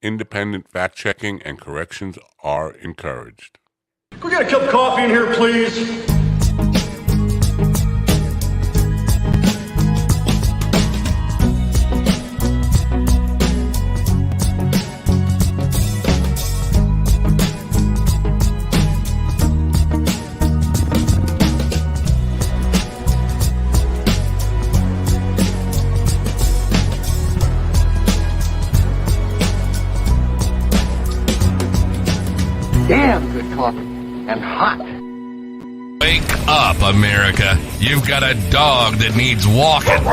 independent fact-checking and corrections are encouraged. Can we get a cup of coffee in here, please? Damn good coffee and hot. Wake up, America. You've got a dog that needs walking.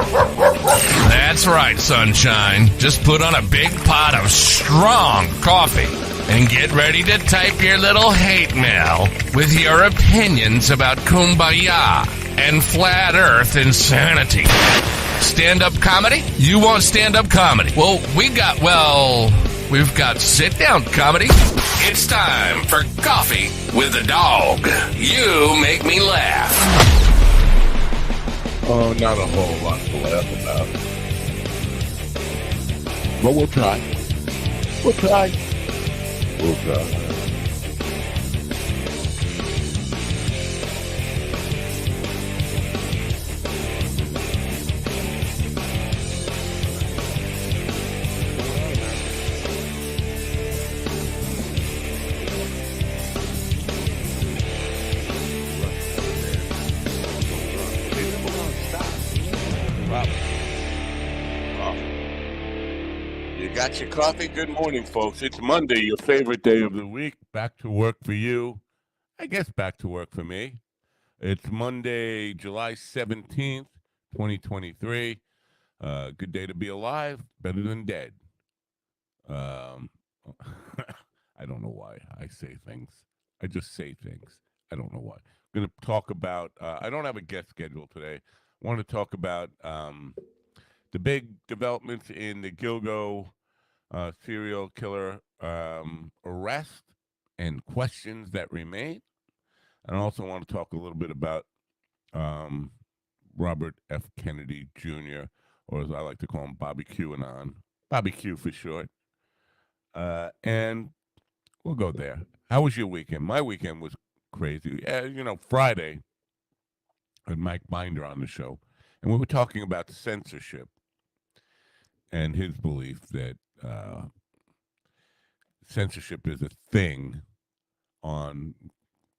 That's right, sunshine. Just put on a big pot of strong coffee and get ready to type your little hate mail with your opinions about kumbaya and flat earth insanity. Stand-up comedy? You want stand-up comedy? Well, we've got sit-down comedy. It's time for Coffee with a Dog. You make me laugh. Oh, not a whole lot to laugh about. But we'll try. We'll try. We'll try. Got your coffee? Good morning, folks. It's Monday, your favorite day of the week. Back to work for you. I guess back to work for me. It's Monday, July 17th, 2023. Good day to be alive. Better than dead. I don't know why I say things. I just say things. I don't know why. I'm going to talk about, I don't have a guest schedule today. I want to talk about the big developments in the Gilgo serial killer arrest and questions that remain. And I also want to talk a little bit about Robert F. Kennedy Jr., or as I like to call him, Bobby QAnon. Bobby Q for short. And we'll go there. How was your weekend? My weekend was crazy. Friday, I had Mike Binder on the show, and we were talking about censorship and his belief that censorship is a thing on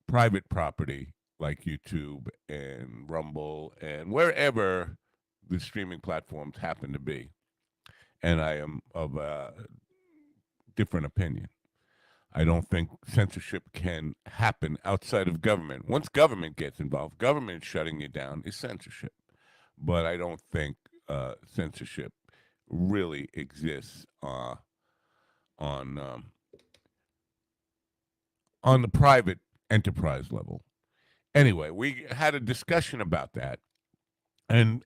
private property like YouTube and Rumble and wherever the streaming platforms happen to be. And I am of a different opinion. I don't think censorship can happen outside of government. Once government gets involved, government shutting you down is censorship. But I don't think censorship really exists on the private enterprise level. Anyway, we had a discussion about that, and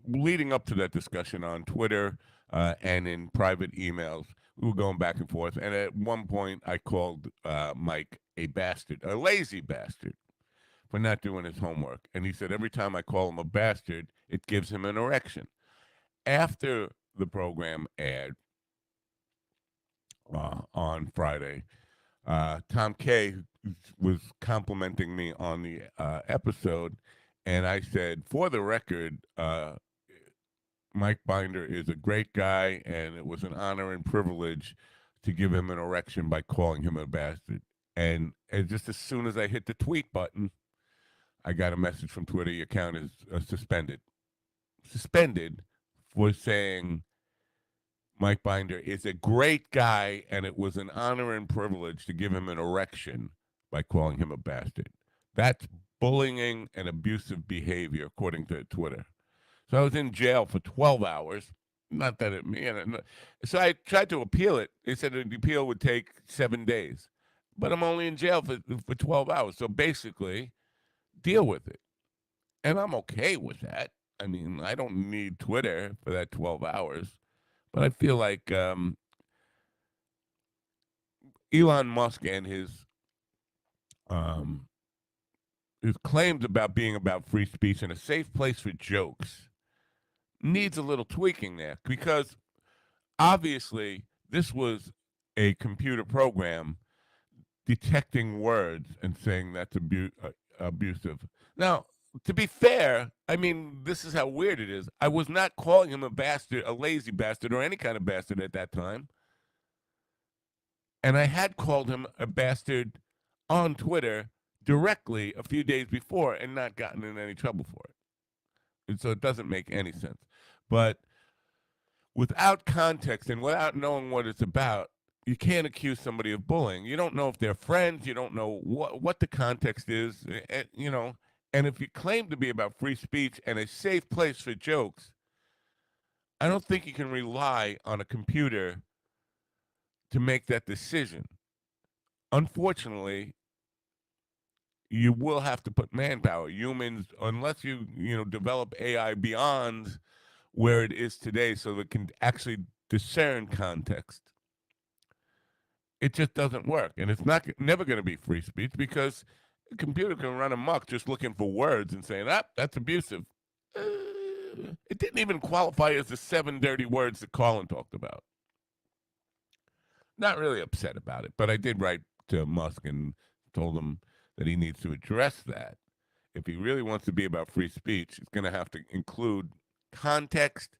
leading up to that discussion on Twitter and in private emails, we were going back and forth. And at one point, I called Mike a bastard, a lazy bastard, for not doing his homework. And he said every time I call him a bastard, it gives him an erection. After the program aired on Friday, Tom Kay was complimenting me on the episode, and I said, for the record, Mike Binder is a great guy, and it was an honor and privilege to give him an erection by calling him a bastard. And just as soon as I hit the tweet button, I got a message from Twitter, your account is suspended. Suspended for saying Mike Binder is a great guy, and it was an honor and privilege to give him an erection by calling him a bastard. That's bullying and abusive behavior, according to Twitter. So I was in jail for 12 hours. Not that so I tried to appeal it. They said the appeal would take 7 days. But I'm only in jail for 12 hours. So basically, deal with it. And I'm okay with that. I mean, I don't need Twitter for that 12 hours. But I feel like Elon Musk and his claims about being about free speech and a safe place for jokes needs a little tweaking there, because obviously This was a computer program detecting words and saying that's abusive. Now, to be fair, I mean, this is how weird it is. I was not calling him a bastard, a lazy bastard, or any kind of bastard at that time. And I had called him a bastard on Twitter directly a few days before and not gotten in any trouble for it. And so it doesn't make any sense. But without context and without knowing what it's about, you can't accuse somebody of bullying. You don't know if they're friends. You don't know what the context is. You know, and if you claim to be about free speech and a safe place for jokes, I don't think you can rely on a computer to make that decision. Unfortunately, you will have to put manpower. Humans, unless you develop AI beyond where it is today, so that it can actually discern context. It just doesn't work, and it's never going to be free speech because a computer can run amok just looking for words and saying, "Ah, that's abusive." It didn't even qualify as the 7 dirty words that Colin talked about. Not really upset about it, but I did write to Musk and told him that he needs to address that. If he really wants to be about free speech, it's going to have to include context.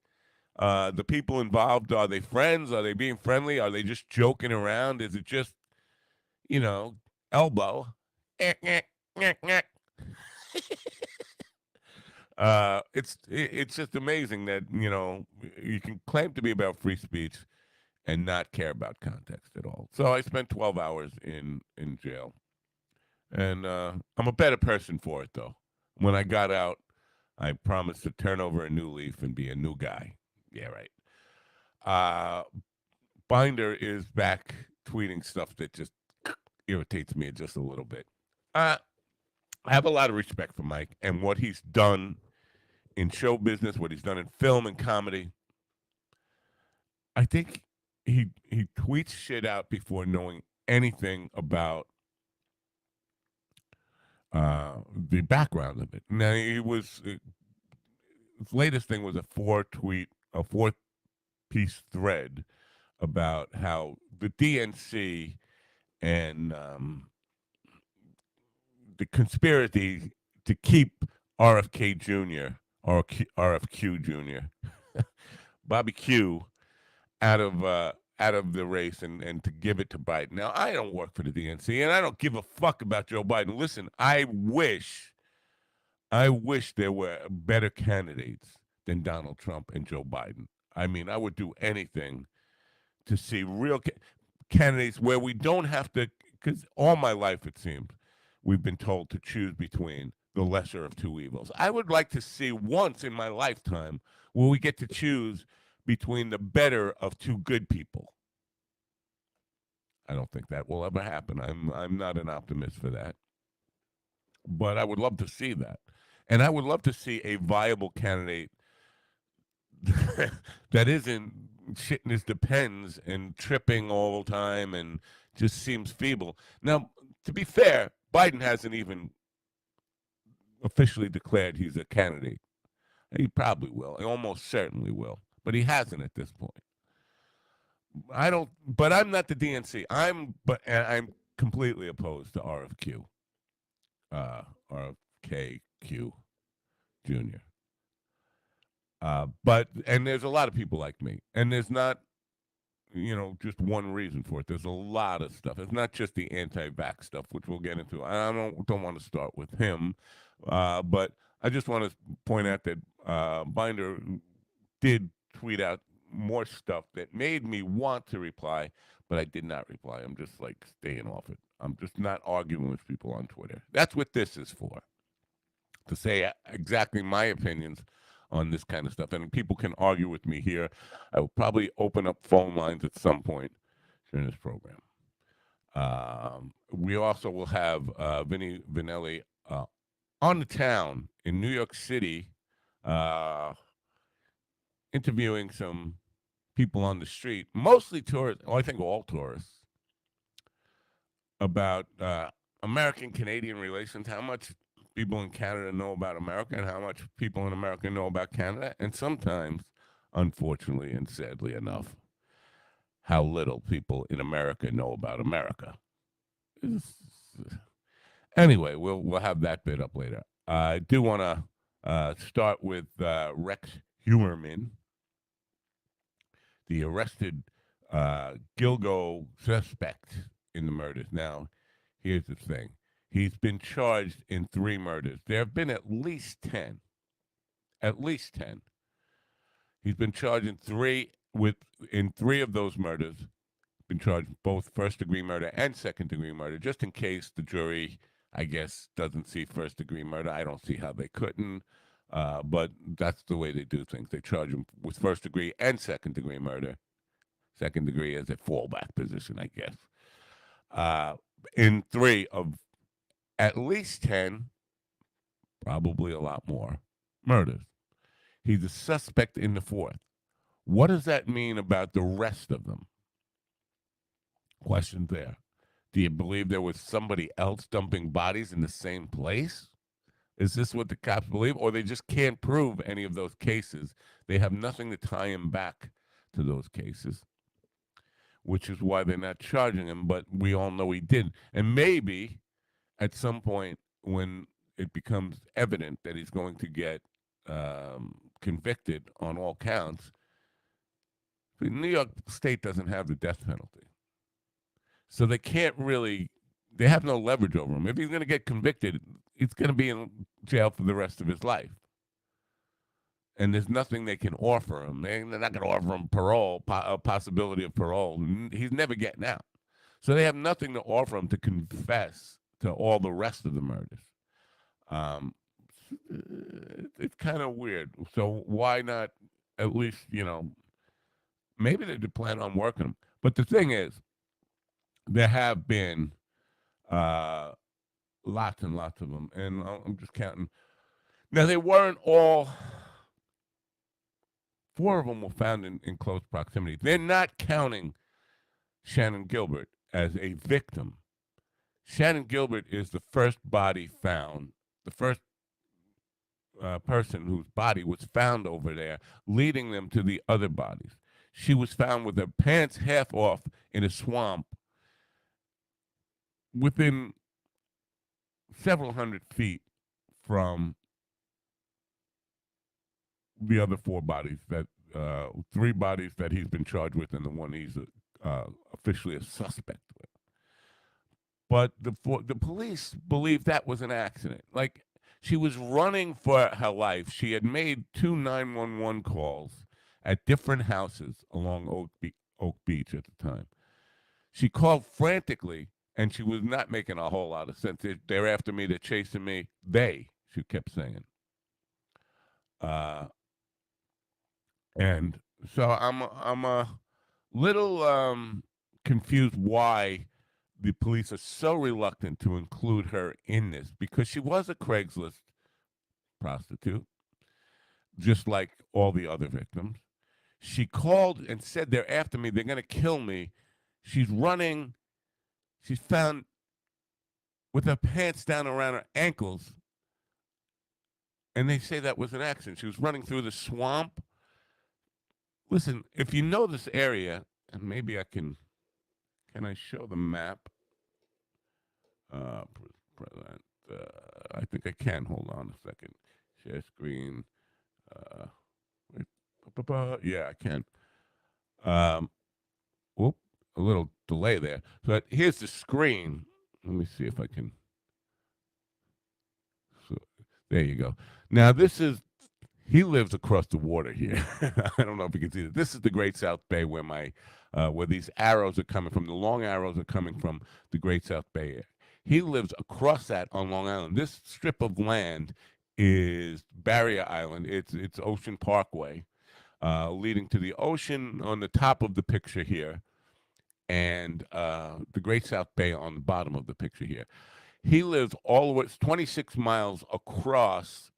The people involved, are they friends? Are they being friendly? Are they just joking around? Is it just, elbow? It's just amazing that you can claim to be about free speech and not care about context at all. So I spent 12 hours in jail, and I'm a better person for it though. When I got out, I promised to turn over a new leaf and be a new guy. Yeah, right. Uh, Binder is back tweeting stuff that just irritates me just a little bit. I have a lot of respect for Mike and what he's done in show business, what he's done in film and comedy. I think he tweets shit out before knowing anything about the background of it. Now his latest thing was a 4-piece thread about how the DNC and the conspiracy to keep RFK Jr. or RFQ Jr. Bobby Q out of the race and to give it to Biden. Now I don't work for the DNC and I don't give a fuck about Joe Biden. Listen, I wish there were better candidates than Donald Trump and Joe Biden. I mean, I would do anything to see real candidates where we don't have to, because all my life, it seems, we've been told to choose between the lesser of two evils. I would like to see once in my lifetime where we get to choose between the better of two good people. I don't think that will ever happen. I'm not an optimist for that. But I would love to see that. And I would love to see a viable candidate that isn't shitting his depends and tripping all the time and just seems feeble. Now, to be fair, Biden hasn't even officially declared he's a candidate. He probably will. He almost certainly will. But he hasn't at this point. But I'm not the DNC. I'm completely opposed to RFQ. RFKQ Jr. And there's a lot of people like me. And there's not, just one reason for it. There's a lot of stuff. It's not just the anti-vax stuff, which we'll get into. I don't want to start with him. But I just want to point out that Binder did tweet out more stuff that made me want to reply, but I did not reply. I'm just like staying off it. I'm just not arguing with people on Twitter. That's what this is for, to say exactly my opinions on this kind of stuff. And people can argue with me here. I will probably open up phone lines at some point during this program. We also will have Vinny Vanelli on the town in New York City, interviewing some people on the street, mostly tourists, I think all tourists, about American-Canadian relations, how much people in Canada know about America and how much people in America know about Canada, and sometimes, unfortunately and sadly enough, how little people in America know about America. Anyway, we'll have that bit up later. I do want to start with Rex Humerman, the arrested Gilgo suspect in the murders. Now, here's the thing: he's been charged in 3 murders. There have been at least 10. At least 10. He's been charged in 3 of those murders. Been charged both first-degree murder and second-degree murder, just in case the jury, I guess, doesn't see first-degree murder. I don't see how they couldn't, but that's the way they do things. They charge him with first-degree and second-degree murder. Second-degree as a fallback position, I guess. In 3 of at least 10, probably a lot more, murders. He's a suspect in the 4th. What does that mean about the rest of them? Question there. Do you believe there was somebody else dumping bodies in the same place? Is this what the cops believe? Or they just can't prove any of those cases? They have nothing to tie him back to those cases, which is why they're not charging him, but we all know he did. And maybe at some point when it becomes evident that he's going to get convicted on all counts, New York State doesn't have the death penalty. So they have no leverage over him. If he's going to get convicted, he's going to be in jail for the rest of his life. And there's nothing they can offer him. They're not going to offer him parole, a possibility of parole. He's never getting out. So they have nothing to offer him to confess to all the rest of the murders. It's kind of weird. So why not at least, maybe they plan on working him. But the thing is, there have been lots and lots of them, and I'm just counting. Now, they weren't all. 4 of them were found in close proximity. They're not counting Shannon Gilbert as a victim. Shannon Gilbert is the first body found, the first person whose body was found over there, leading them to the other bodies. She was found with her pants half off in a swamp within several hundred feet from the other 4 bodies, 3 bodies that he's been charged with and the one he's officially a suspect with. But the police believe that was an accident. Like, she was running for her life. She had made 2 911 calls at different houses along Oak Beach at the time. She called frantically, and she was not making a whole lot of sense. They're after me. They're chasing me. She kept saying. And so I'm a little confused why the police are so reluctant to include her in this, because she was a Craigslist prostitute, just like all the other victims. She called and said, they're after me. They're going to kill me. She's running. She's found with her pants down around her ankles. And they say that was an accident. She was running through the swamp. Listen, if you know this area, and maybe can I show the map? I think I can. Hold on a second. Share screen. Yeah, I can. Whoop, a little delay there. But here's the screen. Let me see if I can. So, there you go. Now, he lives across the water here. I don't know if you can see that. This is the Great South Bay where these arrows are coming from. The long arrows are coming from the Great South Bay. He lives across that on Long Island. This strip of land is Barrier Island. It's Ocean Parkway, leading to the ocean on the top of the picture here, and the Great South Bay on the bottom of the picture here. He lives all the way, it's 26 miles across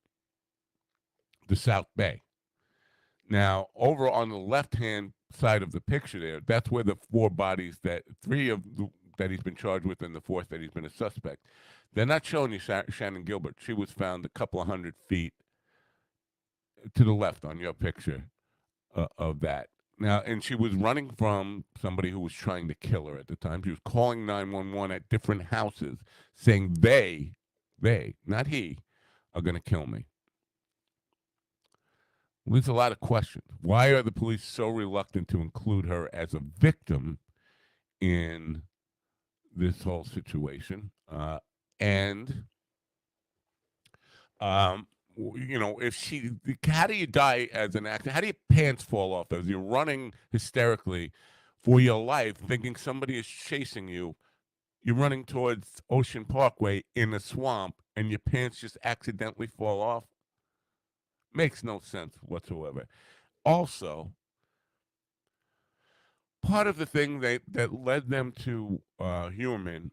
the South Bay. Now, over on the left-hand side of the picture there, that's where the 4 bodies that he's been charged with and the 4th that he's been a suspect. They're not showing you Shannon Gilbert. She was found a couple of hundred feet to the left on your picture of that. Now, and she was running from somebody who was trying to kill her at the time. She was calling 911 at different houses saying they, not he, are going to kill me. There's a lot of questions. Why are the police so reluctant to include her as a victim in this whole situation? And um, if how do you die as an actor? How do your pants fall off as you're running hysterically for your life, thinking somebody is chasing you? You're running towards Ocean Parkway in a swamp, and your pants just accidentally fall off. Makes no sense whatsoever. Also, part of the thing that led them to Huerman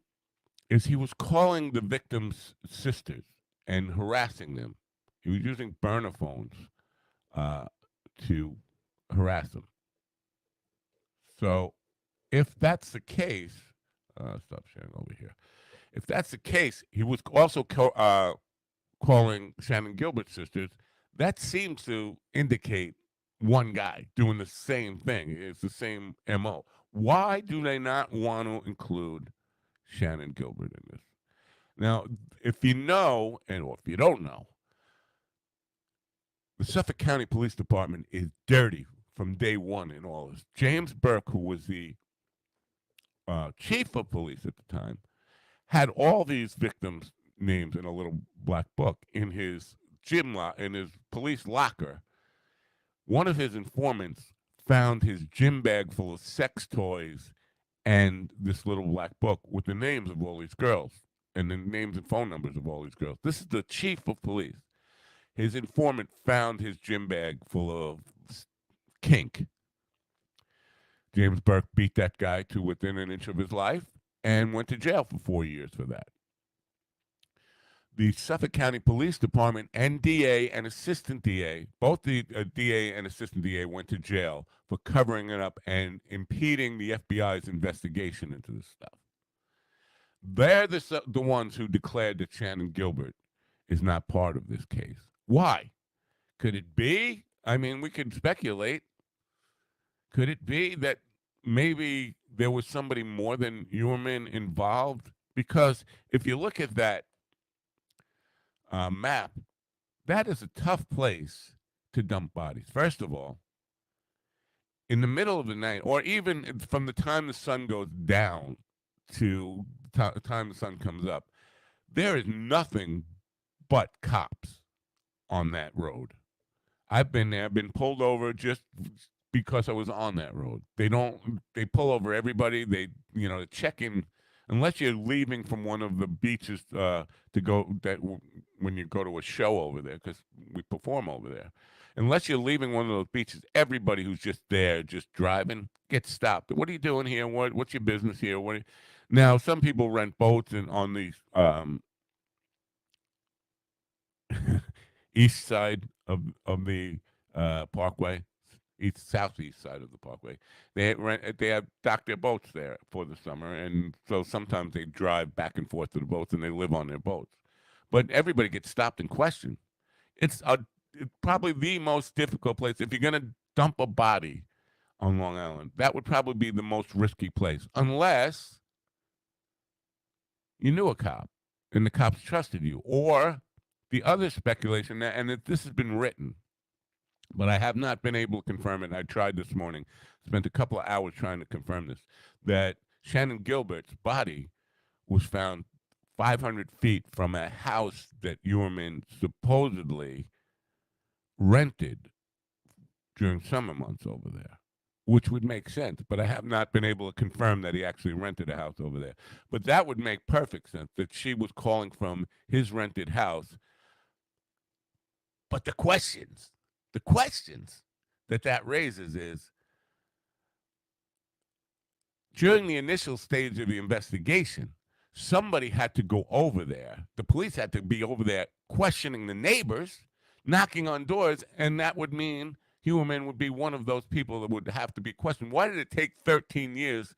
is he was calling the victims' sisters and harassing them. He was using burner phones uh, to harass them. So, if that's the case, stop sharing over here. If that's the case, he was also calling Shannon Gilbert's sisters. That seems to indicate one guy doing the same thing. It's the same MO. Why do they not want to include Shannon Gilbert in this? Now, if you know, or if you don't know, the Suffolk County Police Department is dirty from day one in all this. James Burke, who was the chief of police at the time, had all these victims' names in a little black book in his in his police locker. One of his informants found his gym bag full of sex toys and this little black book with the names of all these girls and the names and phone numbers of all these girls. This is the chief of police. His informant found his gym bag full of kink. James Burke beat that guy to within an inch of his life and went to jail for 4 years for that. The Suffolk County Police Department and DA and assistant DA, both the DA and assistant DA went to jail for covering it up and impeding the FBI's investigation into this stuff. They're the ones who declared that Shannon Gilbert is not part of this case. Why? Could it be? I mean, we could speculate. Could it be that maybe there was somebody more than Huerman involved? Because if you look at that map, that is a tough place to dump bodies. First of all, in the middle of the night, or even from the time the sun goes down to the time the sun comes up, there is nothing but cops on that road. I've been there, been pulled over just because I was on that road. They pull over everybody. They check in, unless you're leaving from one of the beaches to go when you go to a show over there, because we perform over there. Unless you're leaving one of those beaches, everybody who's just there, just driving, gets stopped. What are you doing here? What's your business here? Now, some people rent boats and on these east side of the parkway, southeast side of the parkway. They have docked their boats there for the summer, and so sometimes they drive back and forth to the boats and they live on their boats. But everybody gets stopped and questioned. It's probably the most difficult place if you're going to dump a body on Long Island. That would probably be the most risky place, unless you knew a cop and the cops trusted you, or the other speculation, and this has been written, but I have not been able to confirm it. I tried this morning, spent a couple of hours trying to confirm this, that Shannon Gilbert's body was found 500 feet from a house that Huerman supposedly rented during summer months over there, which would make sense, but I have not been able to confirm that he actually rented a house over there. But that would make perfect sense, that she was calling from his rented house. But the questions that raises is, during the initial stage of the investigation, somebody had to go over there. The police had to be over there questioning the neighbors, knocking on doors, and that would mean Huerman would be one of those people that would have to be questioned. Why did it take 13 years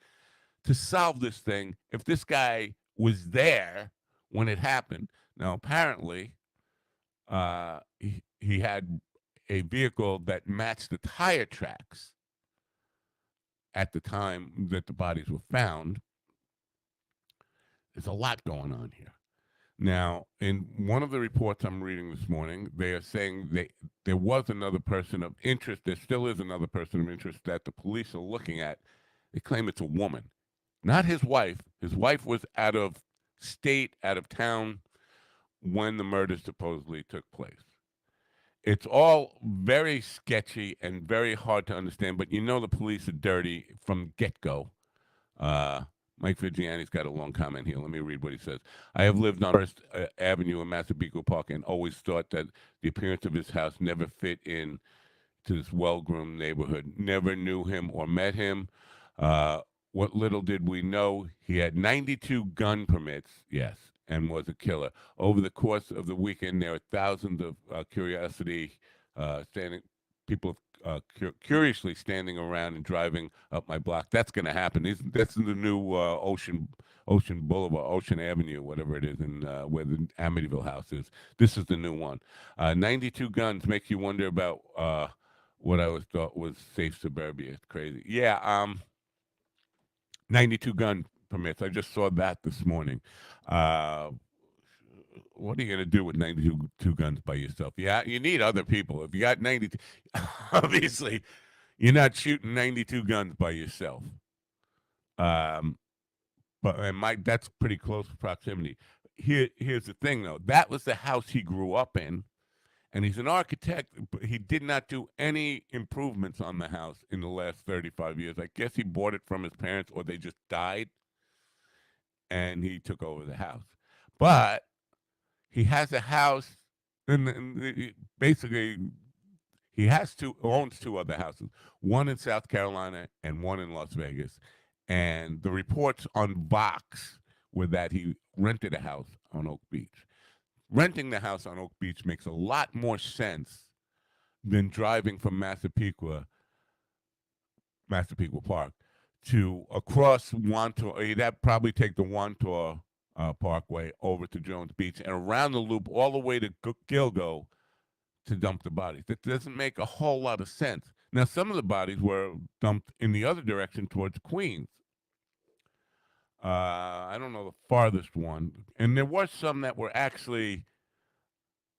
to solve this thing if this guy was there when it happened? Now, apparently, he had a vehicle that matched the tire tracks at the time that the bodies were found. There's a lot going on here. Now, in one of the reports I'm reading this morning, they are saying there was another person of interest. There still is another person of interest that the police are looking at. They claim it's a woman, not his wife. His wife was out of state, out of town when the murder supposedly took place. It's all very sketchy and very hard to understand, but you know the police are dirty from get-go. Uh, Mike Vigiani's got a long comment here. Let me read what he says. I have lived on First Avenue in Massapequa Park and always thought that the appearance of his house never fit in to this well-groomed neighborhood. Never knew him or met him. What little did we know, he had 92 gun permits, yes, and was a killer. Over the course of the weekend, there are thousands of people curiously standing around and driving up my block. That's going to happen. That's the new Ocean Boulevard, Ocean Avenue, whatever it is, in where the Amityville house is. This is the new one. 92 guns makes you wonder about what I thought was safe suburbia. It's crazy. Yeah, 92 gun permits. I just saw that this morning. What are you going to do with 92 guns by yourself? Yeah, you need other people. If you got 92, obviously, you're not shooting 92 guns by yourself. That's pretty close proximity. Here's the thing, though. That was the house he grew up in, and he's an architect, but he did not do any improvements on the house in the last 35 years. I guess he bought it from his parents, or they just died, and he took over the house. But he has a house, and basically, he owns two other houses, one in South Carolina and one in Las Vegas. And the reports on Vox were that he rented a house on Oak Beach. Renting the house on Oak Beach makes a lot more sense than driving from Massapequa Park to across Wantor. You'd probably take the Wantor Parkway over to Jones Beach and around the loop all the way to Gilgo to dump the bodies. That doesn't make a whole lot of sense. Now, some of the bodies were dumped in the other direction towards Queens. I don't know the farthest one. And there were some that were actually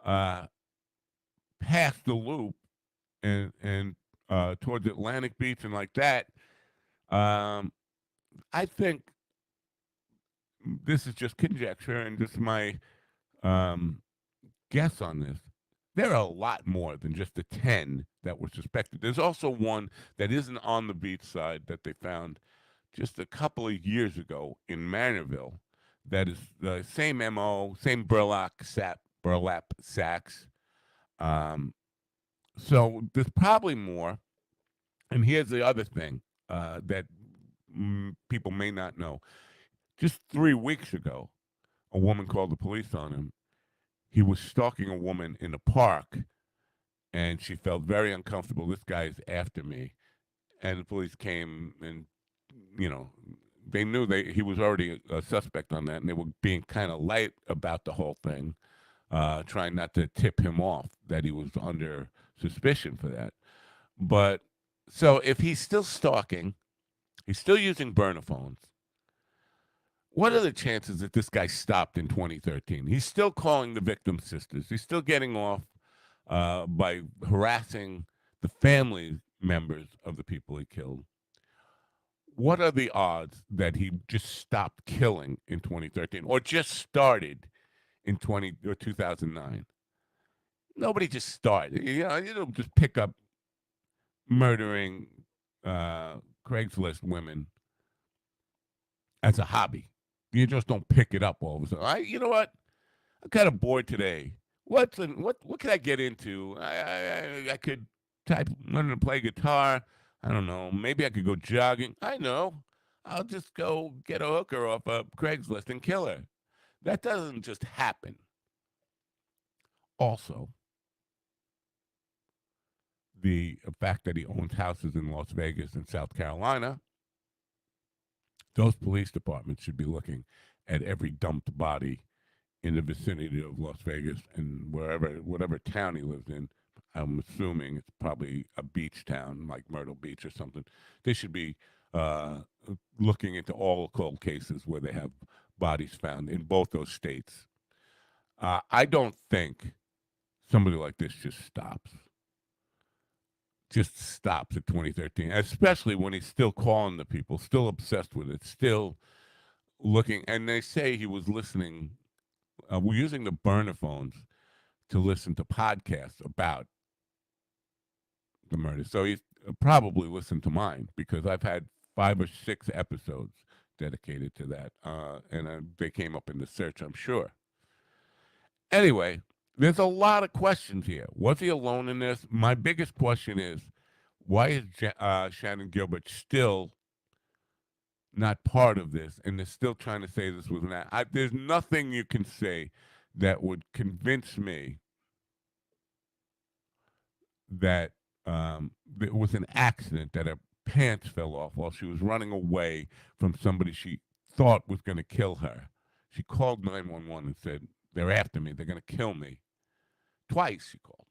past the loop and towards Atlantic Beach and like that. I think this is just conjecture and just my guess on this. There are a lot more than just the 10 that were suspected. There's also one that isn't on the beach side that they found just a couple of years ago in Manorville. That is the same MO, same burlap sacks. So there's probably more. And here's the other thing that people may not know. Just 3 weeks ago, a woman called the police on him. He was stalking a woman in a park, and she felt very uncomfortable. This guy's after me. And the police came and, they knew he was already a suspect on that, and they were being kind of light about the whole thing, trying not to tip him off that he was under suspicion for that. But so if he's still stalking, he's still using burner phones. What are the chances that this guy stopped in 2013? He's still calling the victim's sisters. He's still getting off by harassing the family members of the people he killed. What are the odds that he just stopped killing in 2013 or just started in 2009? Nobody just started. You don't just pick up murdering Craigslist women as a hobby. You just don't pick it up all of a sudden. You know what? I'm kind of bored today. What can I get into? I could learn to play guitar. I don't know. Maybe I could go jogging. I know. I'll just go get a hooker off of Craigslist and kill her. That doesn't just happen. Also, the fact that he owns houses in Las Vegas and South Carolina, those police departments should be looking at every dumped body in the vicinity of Las Vegas and whatever town he lives in. I'm assuming it's probably a beach town like Myrtle Beach or something. They should be uh, looking into all cold cases where they have bodies found in both those states. I don't think somebody like this just stops at 2013, especially when he's still calling the people, still obsessed with it, still looking. And they say he was listening, we're using the burner phones to listen to podcasts about the murder. So he's probably listened to mine because I've had 5 or 6 episodes dedicated to that. And they came up in the search, I'm sure. Anyway, there's a lot of questions here. Was he alone in this? My biggest question is, why is Shannon Gilbert still not part of this? And they're still trying to say this was an act. There's nothing you can say that would convince me that it was an accident, that her pants fell off while she was running away from somebody she thought was going to kill her. She called 911 and said, "They're after me. They're going to kill me." Twice she called.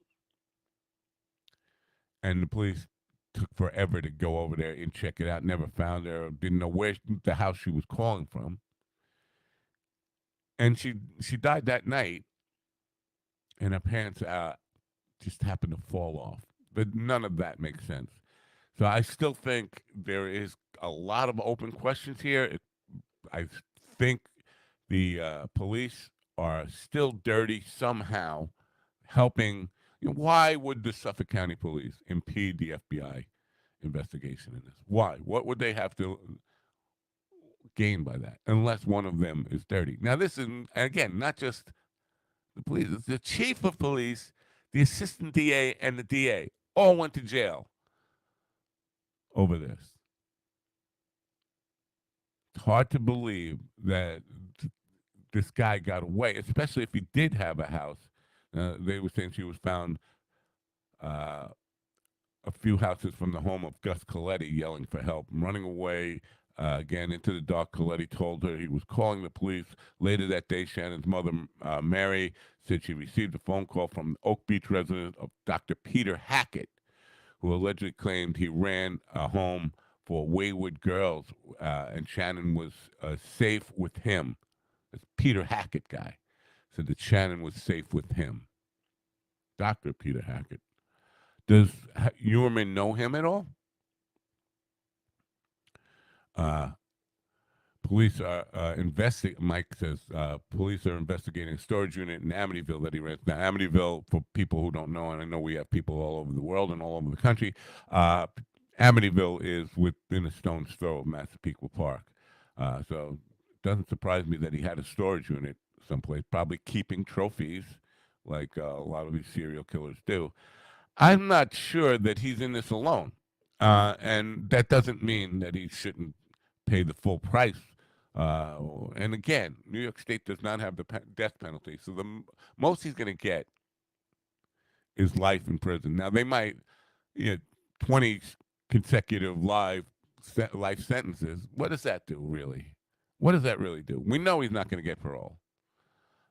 And the police took forever to go over there and check it out. Never found her. Didn't know where the house she was calling from. And she died that night, and her pants just happened to fall off. But none of that makes sense. So I still think there is a lot of open questions here. I think the police are still dirty somehow, helping. Why would the Suffolk County Police impede the FBI investigation in this? Why? What would they have to gain by that? Unless one of them is dirty. Now, this is, again, not just the police. It's the chief of police, the assistant DA, and the DA all went to jail over this. It's hard to believe that this guy got away, especially if he did have a house. They were saying she was found a few houses from the home of Gus Coletti yelling for help, running away again into the dark. Coletti told her he was calling the police. Later that day, Shannon's mother, Mary, said she received a phone call from the Oak Beach resident of Dr. Peter Hackett, who allegedly claimed he ran a home for wayward girls, and Shannon was safe with him. This Peter Hackett guy said that Shannon was safe with him. Dr. Peter Hackett. Does Uerman know him at all? Police are investigating. Mike says police are investigating a storage unit in Amityville that he rents. Now, Amityville, for people who don't know, and I know we have people all over the world and all over the country, Amityville is within a stone's throw of Massapequa Park. So it doesn't surprise me that he had a storage unit someplace, probably keeping trophies like a lot of these serial killers do. I'm not sure that he's in this alone. And that doesn't mean that he shouldn't pay the full price. And again, New York State does not have the death penalty. So the most he's going to get is life in prison. Now, they might, 20 consecutive life sentences. What does that do, really? What does that really do? We know he's not going to get parole.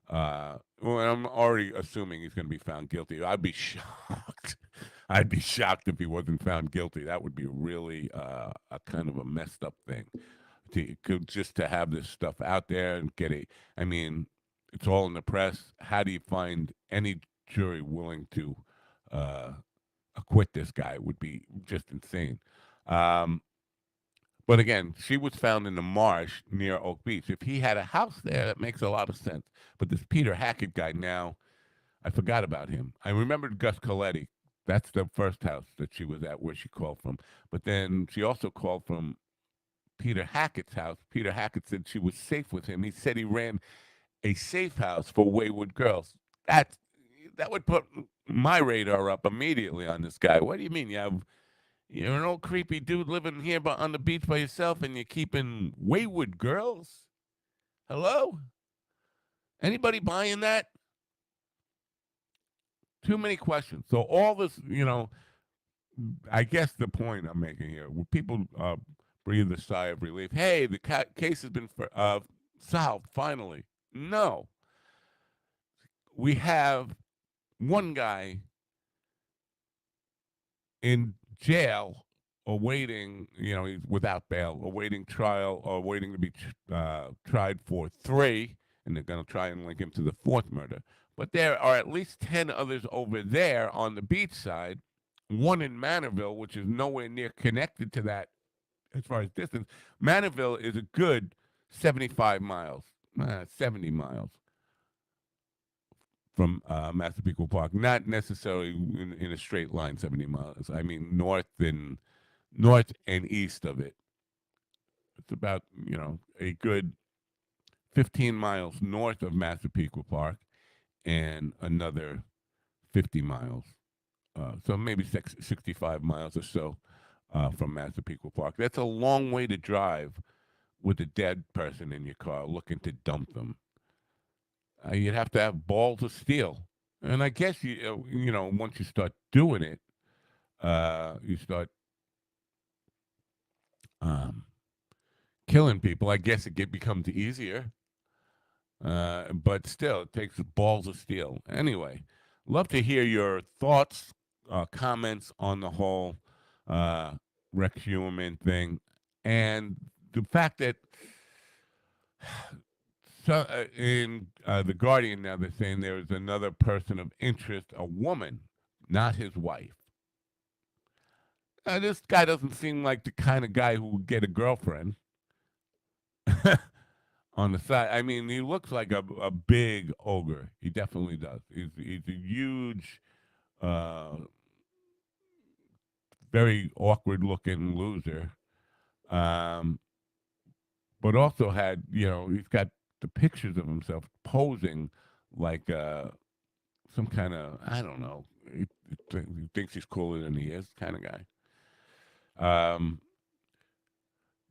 Well, I'm already assuming he's going to be found guilty. I'd be shocked. I'd be shocked if he wasn't found guilty. That would be really a kind of a messed up thing. Just to have this stuff out there and get it. I mean, it's all in the press. How do you find any jury willing to acquit this guy? It would be just insane. But again, she was found in the marsh near Oak Beach. If he had a house there, that makes a lot of sense. But this Peter Hackett guy now, I forgot about him. I remembered Gus Coletti. That's the first house that she was at where she called from. But then she also called from Peter Hackett's house. Peter Hackett said she was safe with him. He said he ran a safe house for wayward girls. That would put my radar up immediately on this guy. What do you mean you're an old creepy dude living here on the beach by yourself and you're keeping wayward girls? Hello? Anybody buying that? Too many questions. So all this, I guess the point I'm making here, when people breathe a sigh of relief, hey, the case has been solved finally. No. We have one guy in jail awaiting, he's without bail, awaiting trial or waiting to be tried for three, and they're going to try and link him to the fourth murder. But there are at least 10 others over there on the beach side, one in Manorville, which is nowhere near connected to that as far as distance. Manorville is a good 75 miles, 70 miles from Massapequa Park. Not necessarily in a straight line, 70 miles. I mean, north and east of it. It's about, a good 15 miles north of Massapequa Park and another 50 miles. So maybe 65 miles or so from Massapequa Park. That's a long way to drive with a dead person in your car looking to dump them. You'd have to have balls of steel. And I guess, once you start doing it, you start um, killing people. I guess it becomes easier. But still, it takes balls of steel. Anyway, love to hear your thoughts, comments on the whole Rex Human thing, and the fact that in the Guardian now they're saying there is another person of interest, a woman, not his wife. This guy doesn't seem like the kind of guy who would get a girlfriend. On the side. I mean, he looks like a big ogre. He definitely does. He's a huge, very awkward looking loser. But also had, he's got the pictures of himself posing like some kind of, I don't know, he thinks he's cooler than he is kind of guy.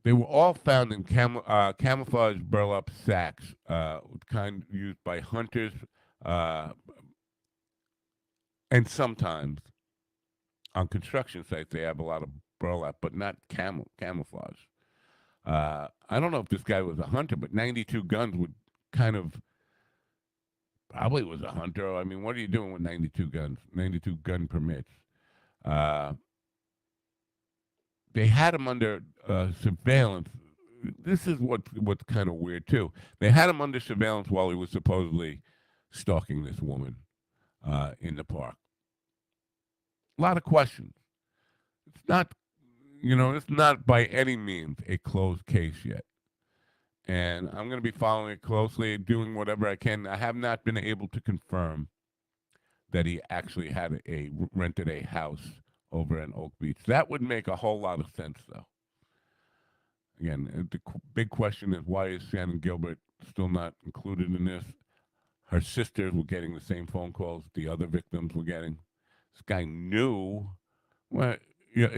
They were all found in camouflage burlap sacks, kind used by hunters, and sometimes on construction sites they have a lot of burlap, but not camouflage. I don't know if this guy was a hunter, but 92 guns would kind of probably was a hunter. I mean, what are you doing with 92 guns? 92 gun permits. They had him under surveillance. This is what's kind of weird too. They had him under surveillance while he was supposedly stalking this woman in the park. A lot of questions. It's not, it's not by any means a closed case yet. And I'm going to be following it closely, doing whatever I can. I have not been able to confirm that he actually had rented a house over in Oak Beach. That would make a whole lot of sense, though. Again, the big question is, why is Shannon Gilbert still not included in this? Her sisters were getting the same phone calls the other victims were getting. This guy knew. Well,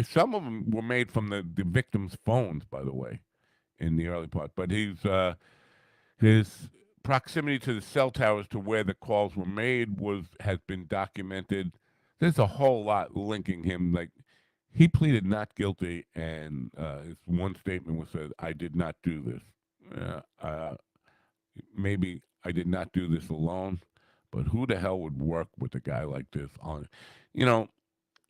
some of them were made from the victims' phones, by the way, in the early part. But his proximity to the cell towers to where the calls were made has been documented. There's a whole lot linking him. Like, he pleaded not guilty, and his one statement was said, "I did not do this. Maybe I did not do this alone, but who the hell would work with a guy like this on?"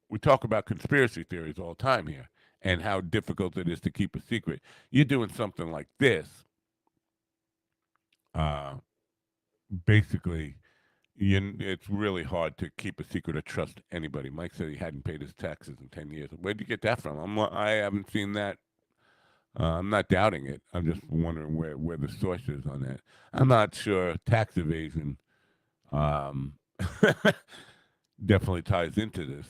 We talk about conspiracy theories all the time here, and how difficult it is to keep a secret. You're doing something like this, basically. It's really hard to keep a secret or trust anybody. Mike said he hadn't paid his taxes in 10 years. Where'd you get that from? I haven't seen that. I'm not doubting it. I'm just wondering where the source is on that. I'm not sure tax evasion definitely ties into this.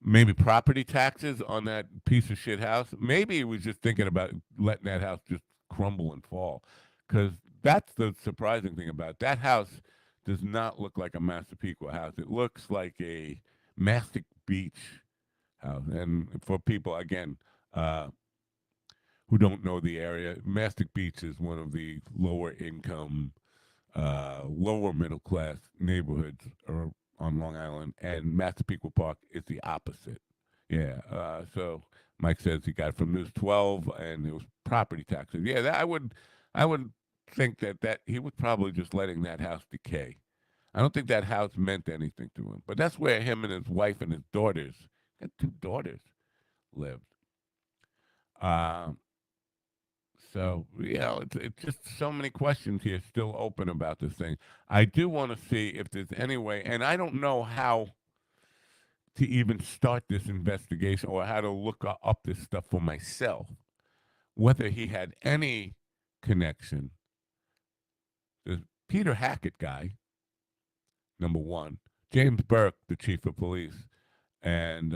Maybe property taxes on that piece of shit house. Maybe he was just thinking about letting that house just crumble and fall. Because that's the surprising thing about it. That house does not look like a Massapequa house. It looks like a Mastic Beach house. And for people, again, who don't know the area, Mastic Beach is one of the lower income, lower middle class neighborhoods on Long Island, and Massapequa Park is the opposite. Yeah. So Mike says he got it from News 12, and it was property taxes. Yeah, I would think that he was probably just letting that house decay. I don't think that house meant anything to him. But that's where him and his wife and his daughters, got 2 daughters, lived. Uh, so it's just so many questions here still open about this thing. I do want to see if there's any way, and I don't know how to even start this investigation or how to look up this stuff for myself. Whether he had any connection, the Peter Hackett guy, number one, James Burke, the chief of police, and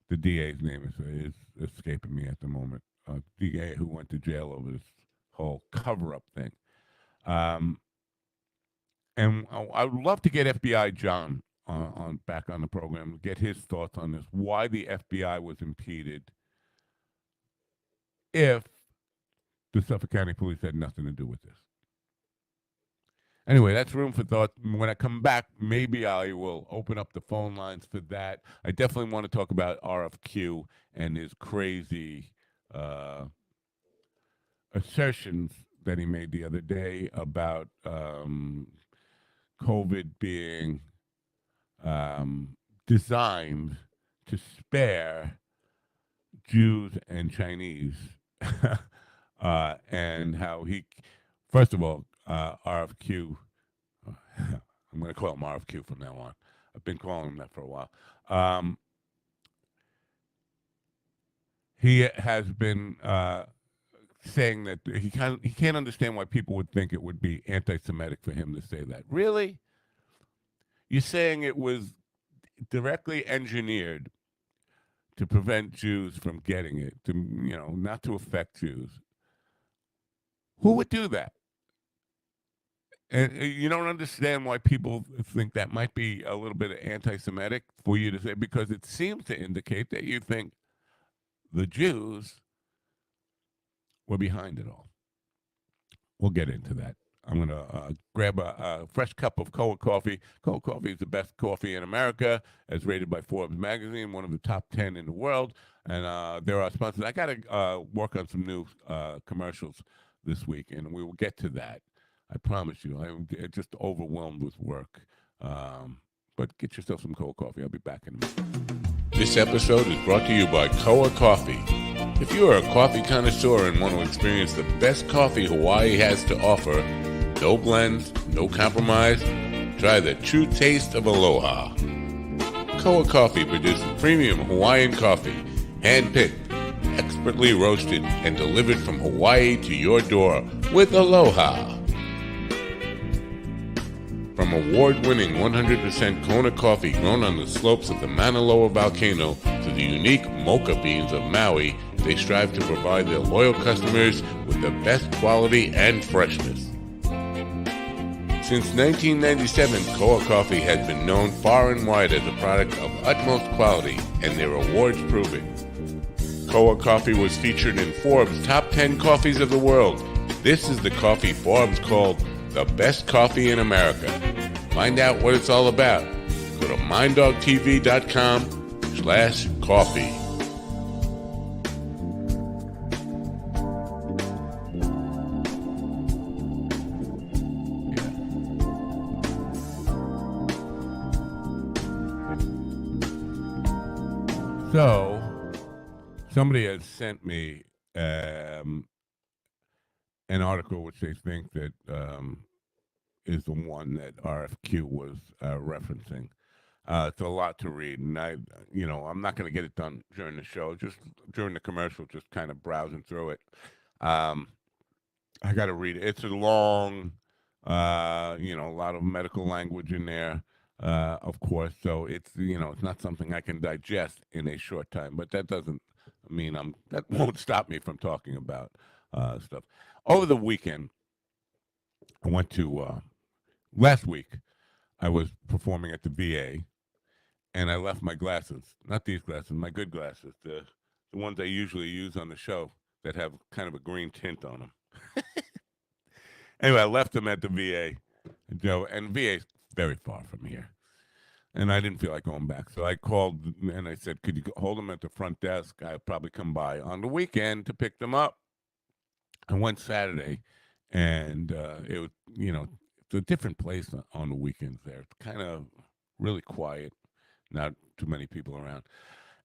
the DA's name is escaping me at the moment. DA who went to jail over this whole cover-up thing. And I would love to get FBI John on back on the program, get his thoughts on this. Why the FBI was impeded if the Suffolk County Police had nothing to do with this. Anyway, that's room for thought. When I come back, maybe I will open up the phone lines for that. I definitely want to talk about RFQ and his crazy assertions that he made the other day about COVID being designed to spare Jews and Chinese, and how he, first of all, RFQ. I'm going to call him RFQ from now on. I've been calling him that for a while. He has been saying that he can't understand why people would think it would be anti-Semitic for him to say that. Really? You're saying it was directly engineered to prevent Jews from getting it, to not to affect Jews. Who would do that? And you don't understand why people think that might be a little bit anti-Semitic for you to say, because it seems to indicate that you think the Jews were behind it all. We'll get into that. I'm going to grab a fresh cup of Koa coffee. Koa coffee is the best coffee in America, as rated by Forbes magazine, one of the top 10 in the world. And they're our sponsors. I got to work on some new commercials this week, and we will get to that. I promise you. I'm just overwhelmed with work. But get yourself some Koa coffee. I'll be back in a minute. This episode is brought to you by Koa Coffee. If you are a coffee connoisseur and want to experience the best coffee Hawaii has to offer, no blends, no compromise, try the true taste of aloha. Koa Coffee produces premium Hawaiian coffee, hand-picked, expertly roasted, and delivered from Hawaii to your door with aloha. From award-winning 100% Kona coffee grown on the slopes of the Mauna Loa volcano to the unique mocha beans of Maui, they strive to provide their loyal customers with the best quality and freshness. Since 1997, Koa Coffee has been known far and wide as a product of utmost quality, and their awards prove it. Koa Coffee was featured in Forbes' Top 10 Coffees of the World. This is the coffee Forbes called the best coffee in America. Find out what it's all about. Go to minddogtv.com/coffee. So, somebody has sent me an article which they think that is the one that RFQ was referencing. It's a lot to read, and I'm not going to get it done during the show. Just during the commercial, just kind of browsing through it. I got to read it. It's a long, a lot of medical language in there. Of course, so it's it's not something I can digest in a short time, but that doesn't mean that won't stop me from talking about stuff. Over the weekend, I went to last week. I was performing at the VA, and I left my glasses, not these glasses, my good glasses, the ones I usually use on the show that have kind of a green tint on them. Anyway, I left them at the VA, and VA is very far from here. And I didn't feel like going back. So I called and I said, could you hold them at the front desk? I'll probably come by on the weekend to pick them up. I went Saturday, and it was, it's a different place on the weekends there. It's kind of really quiet, not too many people around.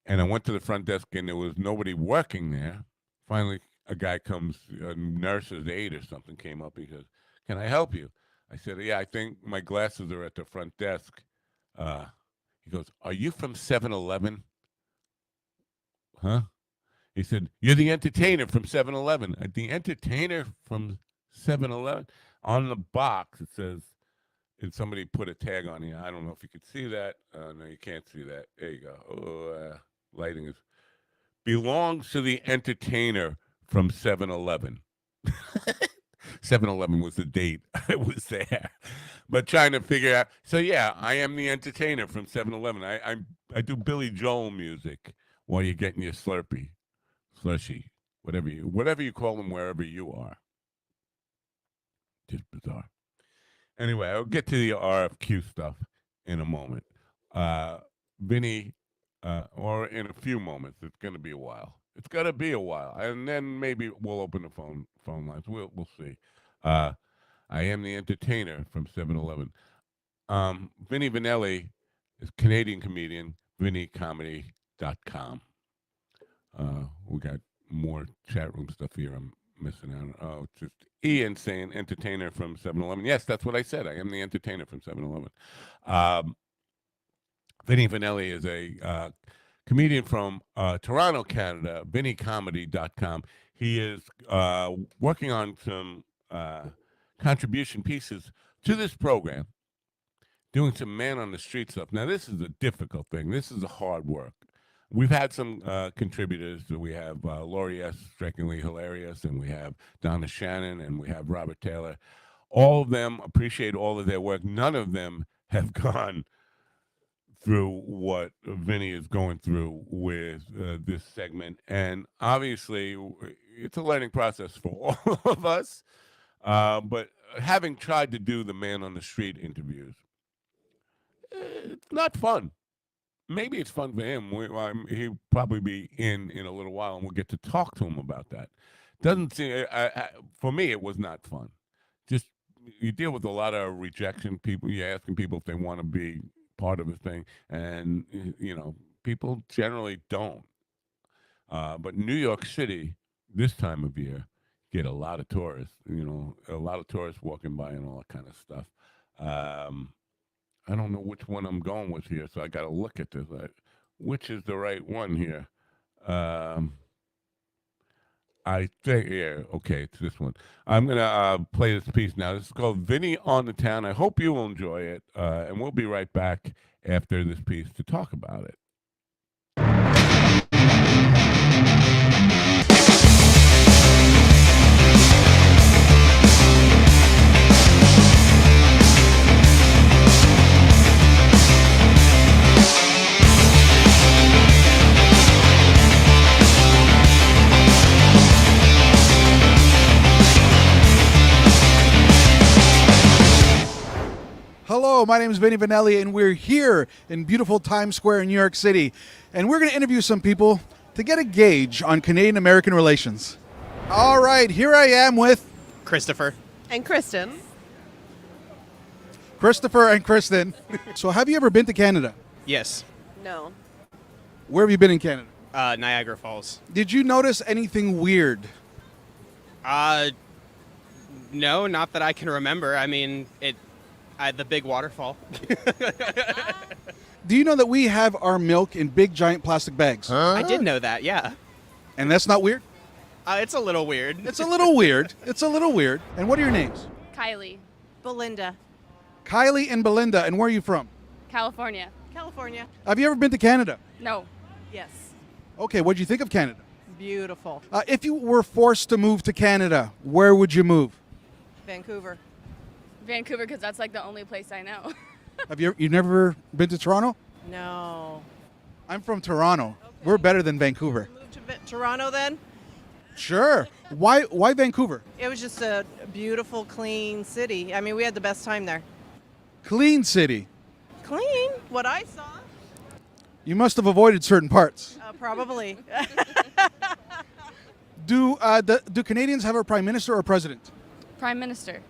And I went to the front desk, and there was nobody working there. Finally, a guy comes, a nurse's aide or something came up. He goes, "Can I help you?" I said, "Yeah, I think my glasses are at the front desk." Uh, he goes, "Are you from 7-Eleven?" Huh? He said, "You're the entertainer from 7-Eleven." The entertainer from 7-Eleven? On the box, it says, and somebody put a tag on here. I don't know if you could see that. No, you can't see that. There you go. Oh, lighting is belongs to the entertainer from 7-Eleven. 7-Eleven was the date I was there, but trying to figure out. So yeah, I am the entertainer from 7-Eleven. I do Billy Joel music while you're getting your Slurpee, slushy, whatever you call them wherever you are. Just bizarre. Anyway, I'll get to the RFQ stuff in a moment. Vinny, or in a few moments. It's going to be a while. It's going to be a while, and then maybe we'll open the phone lines. We'll see. I am the entertainer from 7-Eleven. Vinny Vanelli is a Canadian comedian. VinnyComedy.com. We got more chat room stuff here. I'm missing out. Oh, it's just Ian saying entertainer from 7-Eleven. Yes, that's what I said. I am the entertainer from 7-Eleven. Vinny Vanelli is a comedian from Toronto, Canada. VinnyComedy.com. He is working on some contribution pieces to this program, doing some man on the street stuff. Now, this is a difficult thing. This is a hard work. We've had some contributors. We have Laurie S., Strikingly Hilarious, and we have Donna Shannon, and we have Robert Taylor. All of them appreciate all of their work. None of them have gone through what Vinny is going through with this segment. And obviously, it's a learning process for all of us. But having tried to do the man on the street interviews, it's not fun. Maybe it's fun for him. He'll probably be in a little while, and we'll get to talk to him about that. Doesn't seem for me, it was not fun. Just you deal with a lot of rejection. People, you're asking people if they want to be part of a thing, and people generally don't. But New York City, this time of year, get a lot of tourists. A lot of tourists walking by and all that kind of stuff. I don't know which one I'm going with here, so I got to look at this. Which is the right one here? I think, yeah, okay, it's this one. I'm going to play this piece now. This is called Vinny on the Town. I hope you will enjoy it, and we'll be right back after this piece to talk about it. Hello, my name is Vinny Vanelli, and we're here in beautiful Times Square in New York City. And we're going to interview some people to get a gauge on Canadian-American relations. All right, here I am with Christopher. And Kristen. Christopher and Kristen. So have you ever been to Canada? Yes. No. Where have you been in Canada? Niagara Falls. Did you notice anything weird? No, not that I can remember. I mean, the big waterfall. Do you know that we have our milk in big, giant plastic bags? I did know that, yeah. And that's not weird? It's a little weird. It's a little weird. It's a little weird. And what are your names? Kylie, Belinda. Kylie and Belinda. And where are you from? California. California. Have you ever been to Canada? No. Yes. Okay, what do you think of Canada? Beautiful. If you were forced to move to Canada, where would you move? Vancouver. Vancouver, because that's like the only place I know. Have you never been to Toronto? No. I'm from Toronto. Okay. We're better than Vancouver. Move to Toronto then? Sure. Why Vancouver? It was just a beautiful, clean city. I mean, we had the best time there. Clean city. Clean? What I saw? You must have avoided certain parts. Probably. Do Canadians have a prime minister or president? Prime Minister.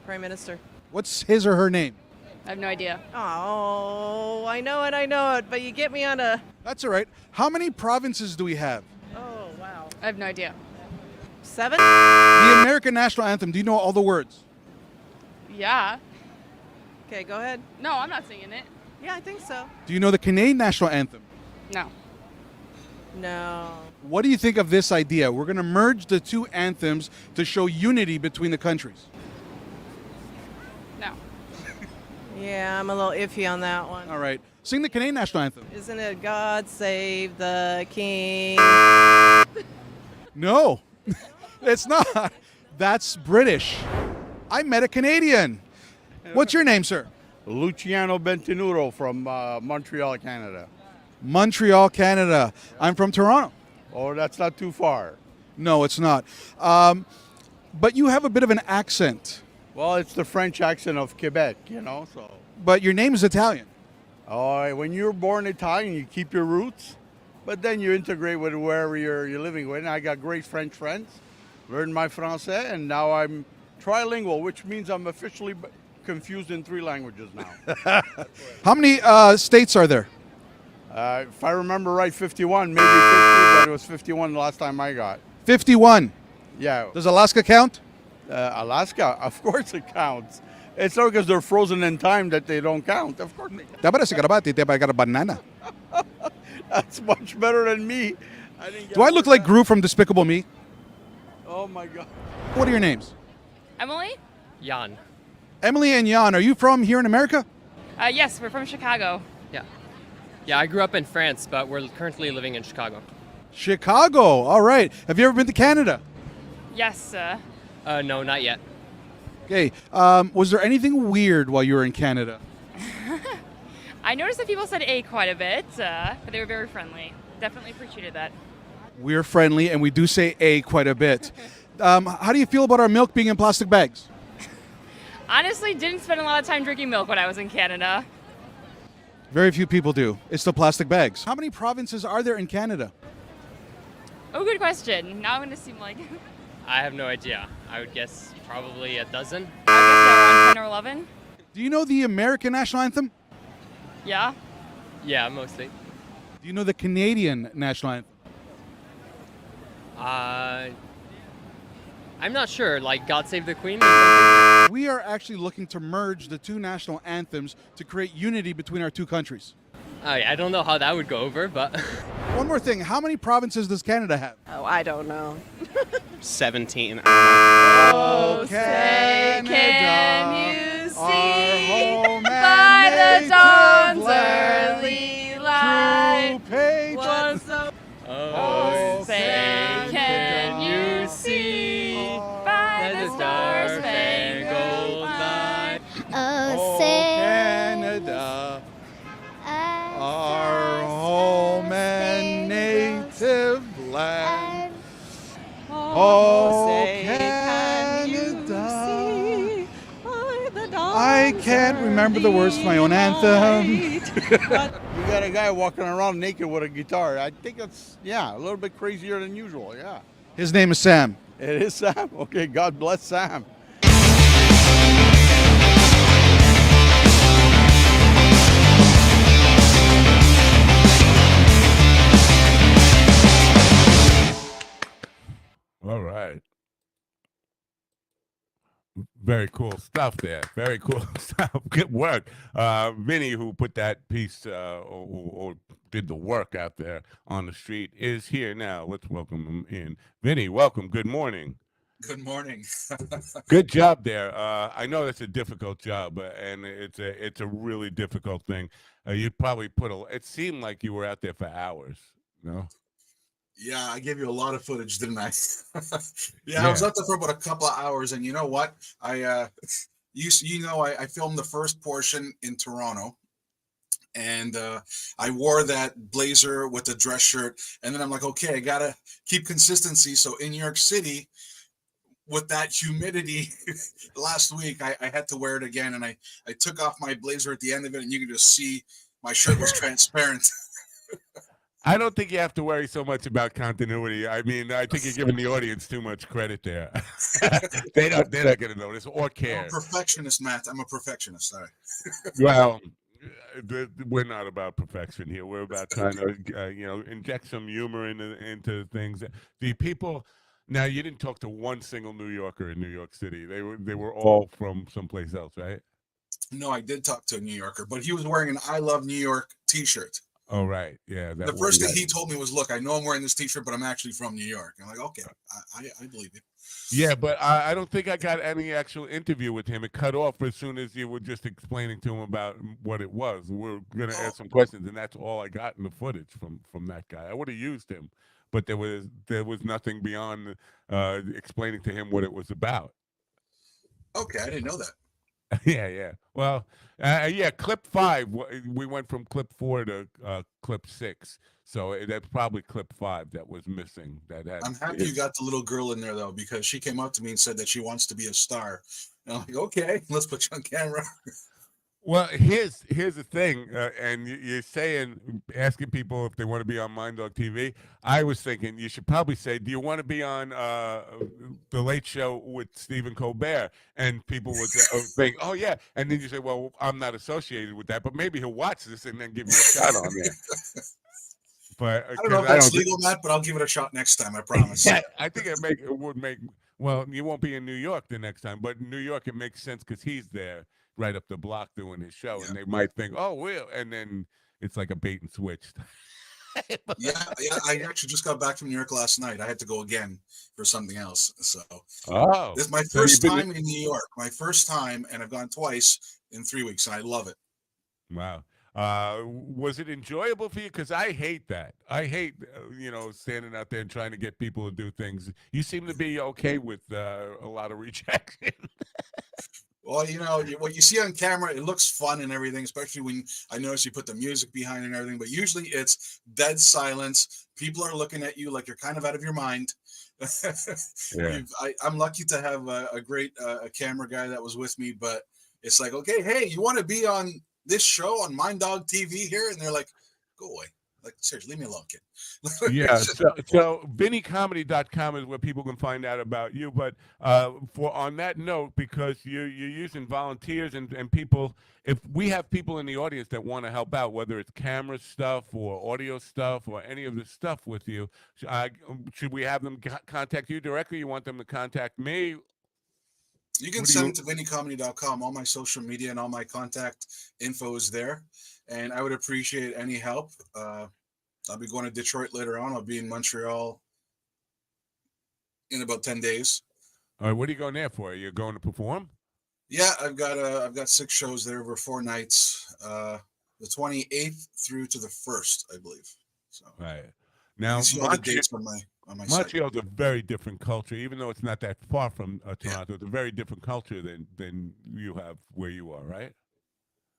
Prime Minister. What's his or her name? I have no idea. Oh, I know it, but you get me on a. That's all right. How many provinces do we have? Oh, wow. I have no idea. 7? The American national anthem, do you know all the words? Yeah. Okay, go ahead. No, I'm not singing it. Yeah, I think so. Do you know the Canadian national anthem? No. No. What do you think of this idea? We're going to merge the two anthems to show unity between the countries. No. Yeah, I'm a little iffy on that one. All right. Sing the Canadian national anthem. Isn't it God Save the King? No, it's not. That's British. I met a Canadian. What's your name, sir? Luciano Bentenuro from Montreal, Canada. Montreal, Canada. I'm from Toronto. Oh, that's not too far. No, it's not. But you have a bit of an accent. Well, it's the French accent of Quebec, so. But your name is Italian. Oh, when you're born Italian, you keep your roots, but then you integrate with wherever you're living with. And I got great French friends, learned my Francais, and now I'm trilingual, which means I'm officially confused in 3 languages now. How many states are there? If I remember right, 51, maybe 50, but it was 51 the last time I got. 51. Yeah. Does Alaska count? Alaska, of course it counts. It's not because they're frozen in time that they don't count. Of course they count. I got a banana. That's much better than me. Do I look like Gru from Despicable Me? Oh my God. What are your names? Emily? Jan. Emily and Jan, are you from here in America? Yes, we're from Chicago. Yeah, I grew up in France, but we're currently living in Chicago. Chicago. All right. Have you ever been to Canada? Yes. No, not yet. Okay. Was there anything weird while you were in Canada? I noticed that people said A quite a bit, but they were very friendly. Definitely appreciated that. We're friendly, and we do say A quite a bit. How do you feel about our milk being in plastic bags? Honestly, didn't spend a lot of time drinking milk when I was in Canada. Very few people do. It's the plastic bags. How many provinces are there in Canada? Oh, good question. Now I'm going to seem like... I have no idea. I would guess probably a dozen. I guess around 10 or 11. Do you know the American national anthem? Yeah. Yeah, mostly. Do you know the Canadian national anthem? I'm not sure. Like God Save the Queen or something? We are actually looking to merge the two national anthems to create unity between our two countries. I don't know how that would go over, but... One more thing. How many provinces does Canada have? Oh, I don't know. 17. Oh, say, can you see home by and the dawn's native land, early light? true patriot. Was so Oh, say, can you see by the star-spangled light? Oh, Canada, our home and native land. Oh, Canada. I can't remember the words to my own anthem. You got a guy walking around naked with a guitar. I think it's, a little bit crazier than usual, yeah. His name is Sam. It is Sam? Okay, God bless Sam. All right. Very cool stuff there. Very cool stuff. Good work. Vinny, who put that piece or did the work out there on the street, is here now. Let's welcome him in. Vinny, welcome. Good morning. Good morning. Good job there. I know that's a difficult job, and it's a really difficult thing. You probably it seemed like you were out there for hours, no? Yeah, I gave you a lot of footage, didn't I? I was out there for about a couple of hours, and you know what? I filmed the first portion in Toronto, and I wore that blazer with the dress shirt, and then I'm like, okay, I gotta keep consistency. So in New York City, with that humidity last week, I had to wear it again, and I took off my blazer at the end of it, and you can just see my shirt was transparent. I don't think you have to worry so much about continuity. I mean, I think you're giving the audience too much credit there. They're not going to notice or I'm a care. perfectionist, Matt. I'm a perfectionist. Sorry. Well, we're not about perfection here. We're about trying to, inject some humor into things. The people. Now, you didn't talk to one single New Yorker in New York City. They were all from someplace else, right? No, I did talk to a New Yorker, but he was wearing an "I Love New York" T-shirt. Oh, right, yeah. That The one first thing guy. he told me was, "Look, I know I'm wearing this T-shirt, but I'm actually from New York." I'm like, "Okay, I believe you." Yeah, but I don't think I got any actual interview with him. It cut off as soon as you were just explaining to him about what it was. We're going to ask some questions, and that's all I got in the footage from that guy. I would have used him, but there was nothing beyond explaining to him what it was about. Okay, I didn't know that. Yeah, yeah. Well, yeah. Clip 5. We went from clip 4 to clip 6, so that's probably clip 5 that was missing. That had. I'm happy you got the little girl in there though, because she came up to me and said that she wants to be a star. And I'm like, okay, let's put you on camera. Well, here's the thing, and you're saying asking people if they want to be on Mind Dog TV. I was thinking you should probably say, "Do you want to be on the Late Show with Stephen Colbert?" And people would think, "Oh yeah," and then you say, "Well, I'm not associated with that, but maybe he'll watch this and then give you a shot on there." But I don't know if that's legal, Matt, but I'll give it a shot next time. I promise. Yeah, I think it would make. Well, you won't be in New York the next time, but in New York it makes sense because he's there right up the block doing his show, and they might think, "Oh, well," and then it's like a bait and switch. Yeah. I actually just got back from New York last night. I had to go again for something else. So this is my first time in New York. My first time, and I've gone twice in 3 weeks, and I love it. Wow. Was it enjoyable for you? Because I hate that. I hate, standing out there and trying to get people to do things. You seem to be okay with a lot of rejection. Well, what you see on camera, it looks fun and everything, especially when I notice you put the music behind and everything. But usually it's dead silence. People are looking at you like you're kind of out of your mind. Yeah. I'm lucky to have a great camera guy that was with me, but it's like, okay, hey, you want to be on this show on Mind Dog TV here? And they're like, go away. Like, seriously, leave me alone, kid. Yeah, so VinnyComedy.com is where people can find out about you. But on that note, because you're using volunteers and people, if we have people in the audience that want to help out, whether it's camera stuff or audio stuff or any of the stuff with you, should we have them contact you directly? You want them to contact me? You can send it to VinnyComedy.com. All my social media and all my contact info is there. And I would appreciate any help. I'll be going to Detroit later on. I'll be in Montreal in about 10 days. All right, what are you going there for? Are you going to perform? Yeah, I've got 6 shows there over 4 nights. The 28th through to the 1st, I believe. So right. Now, you see all the dates on my Montreal's a very different culture, even though it's not that far from Toronto. Yeah. It's a very different culture than you have where you are, right?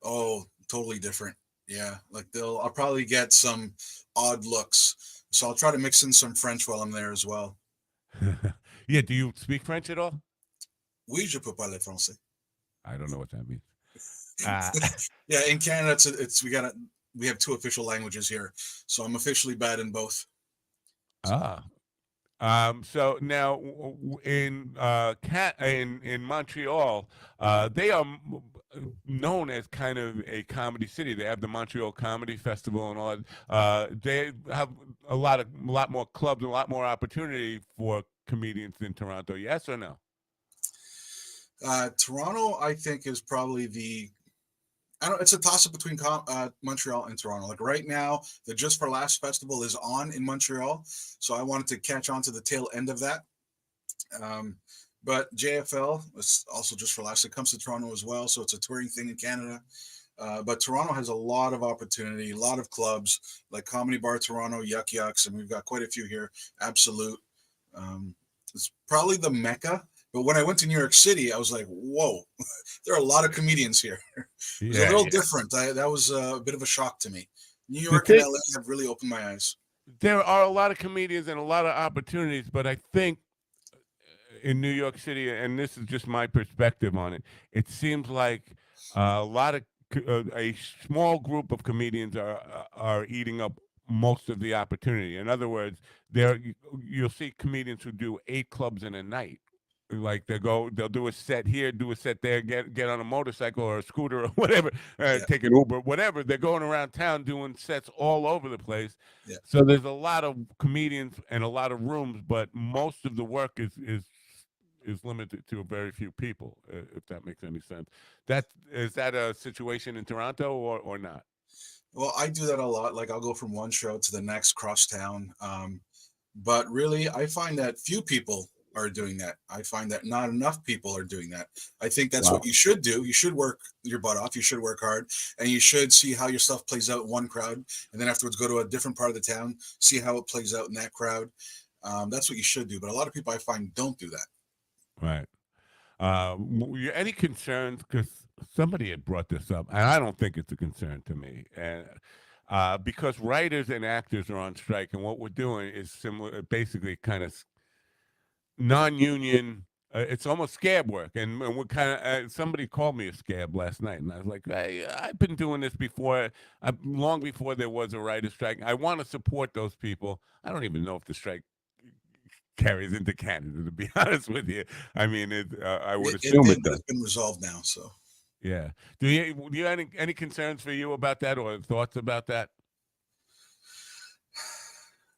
Oh, totally different. Yeah, like I'll probably get some odd looks, so I'll try to mix in some French while I'm there as well. Yeah, do you speak French at all? Oui, je peux parler français. I don't know what that means. Yeah, in Canada, we have 2 official languages here, so I'm officially bad in both. So now in Montreal, they are known as kind of a comedy city. They have the Montreal Comedy Festival and all that. They have a lot more clubs, a lot more opportunity for comedians in Toronto. Yes or no? Toronto, I think, is probably it's a toss-up between Montreal and Toronto. Like right now, the Just for Laughs festival is on in Montreal, so I wanted to catch on to the tail end of that. But JFL is also Just for Laughs. It comes to Toronto as well, so it's a touring thing in Canada. But Toronto has a lot of opportunity, a lot of clubs like Comedy Bar Toronto, Yuck Yucks, and we've got quite a few here. Absolute. It's probably the Mecca. But when I went to New York City, I was like, whoa, there are a lot of comedians here. It was a little different. That was a bit of a shock to me. New York and LA have really opened my eyes. There are a lot of comedians and a lot of opportunities, but I think in New York City, and this is just my perspective on it, it seems like a small group of comedians are eating up most of the opportunity. In other words, you'll see comedians who do 8 clubs in a night. Like they'll do a set here, do a set there, get on a motorcycle or a scooter or whatever, take an Uber, whatever. They're going around town doing sets all over the place. Yeah. So there's a lot of comedians and a lot of rooms, but most of the work is limited to a very few people, if that makes any sense. Is that a situation in Toronto or not? Well, I do that a lot. Like I'll go from one show to the next cross town. But really, I find that few people are doing that. I find that not enough people are doing that. I think that's what you should do. You should work your butt off. You should work hard, and you should see how your stuff plays out in one crowd, and then afterwards go to a different part of the town, see how it plays out in that crowd. That's what you should do. But a lot of people I find don't do that. Right. Any concerns? Because somebody had brought this up, and I don't think it's a concern to me. And because writers and actors are on strike, and what we're doing is similar, basically kind of non-union. It's almost scab work, and we're kind of. Somebody called me a scab last night, and I was like, "Hey, I've been doing this before, long before there was a writer's strike. I want to support those people. I don't even know if the strike carries into Canada, to be honest with you. I mean, I would assume it does. It's been resolved now, so yeah. Do you have any concerns for you about that or thoughts about that?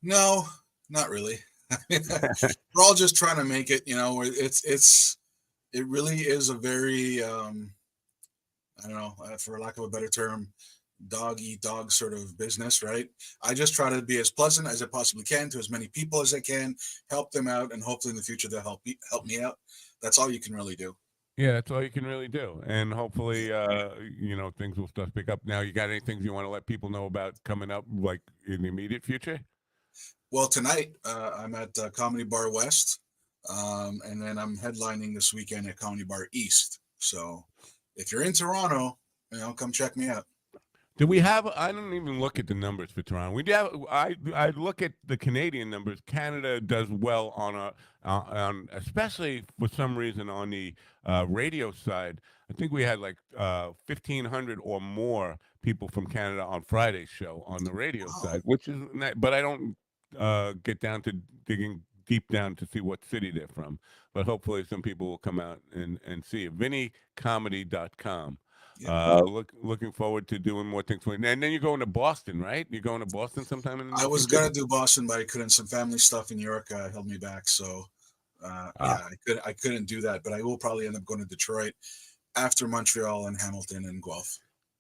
No, not really. We're all just trying to make it, it really is a very I don't know, for lack of a better term, dog eat dog sort of business, right? I just try to be as pleasant as I possibly can to as many people as I can, help them out, and hopefully in the future they'll help me out. That's all you can really do. Yeah, that's all you can really do, and hopefully things will start to pick up. Now, you got any things you want to let people know about coming up, like in the immediate future? Well, tonight I'm at Comedy Bar West, and then I'm headlining this weekend at Comedy Bar East. So if you're in Toronto, come check me out. Do we have? I don't even look at the numbers for Toronto. We do have. I look at the Canadian numbers. Canada does well on especially for some reason on the radio side. I think we had like 1,500 or more people from Canada on Friday's show on the radio side, which is. But I don't get down to digging deep down to see what city they're from. But hopefully some people will come out and see it. VinnyComedy.com. Yeah. Looking forward to doing more things. And then you're going to Boston, right? You're going to Boston sometime in the I was going to do Boston, but I couldn't. Some family stuff in New York held me back. So, I couldn't do that. But I will probably end up going to Detroit after Montreal and Hamilton and Guelph.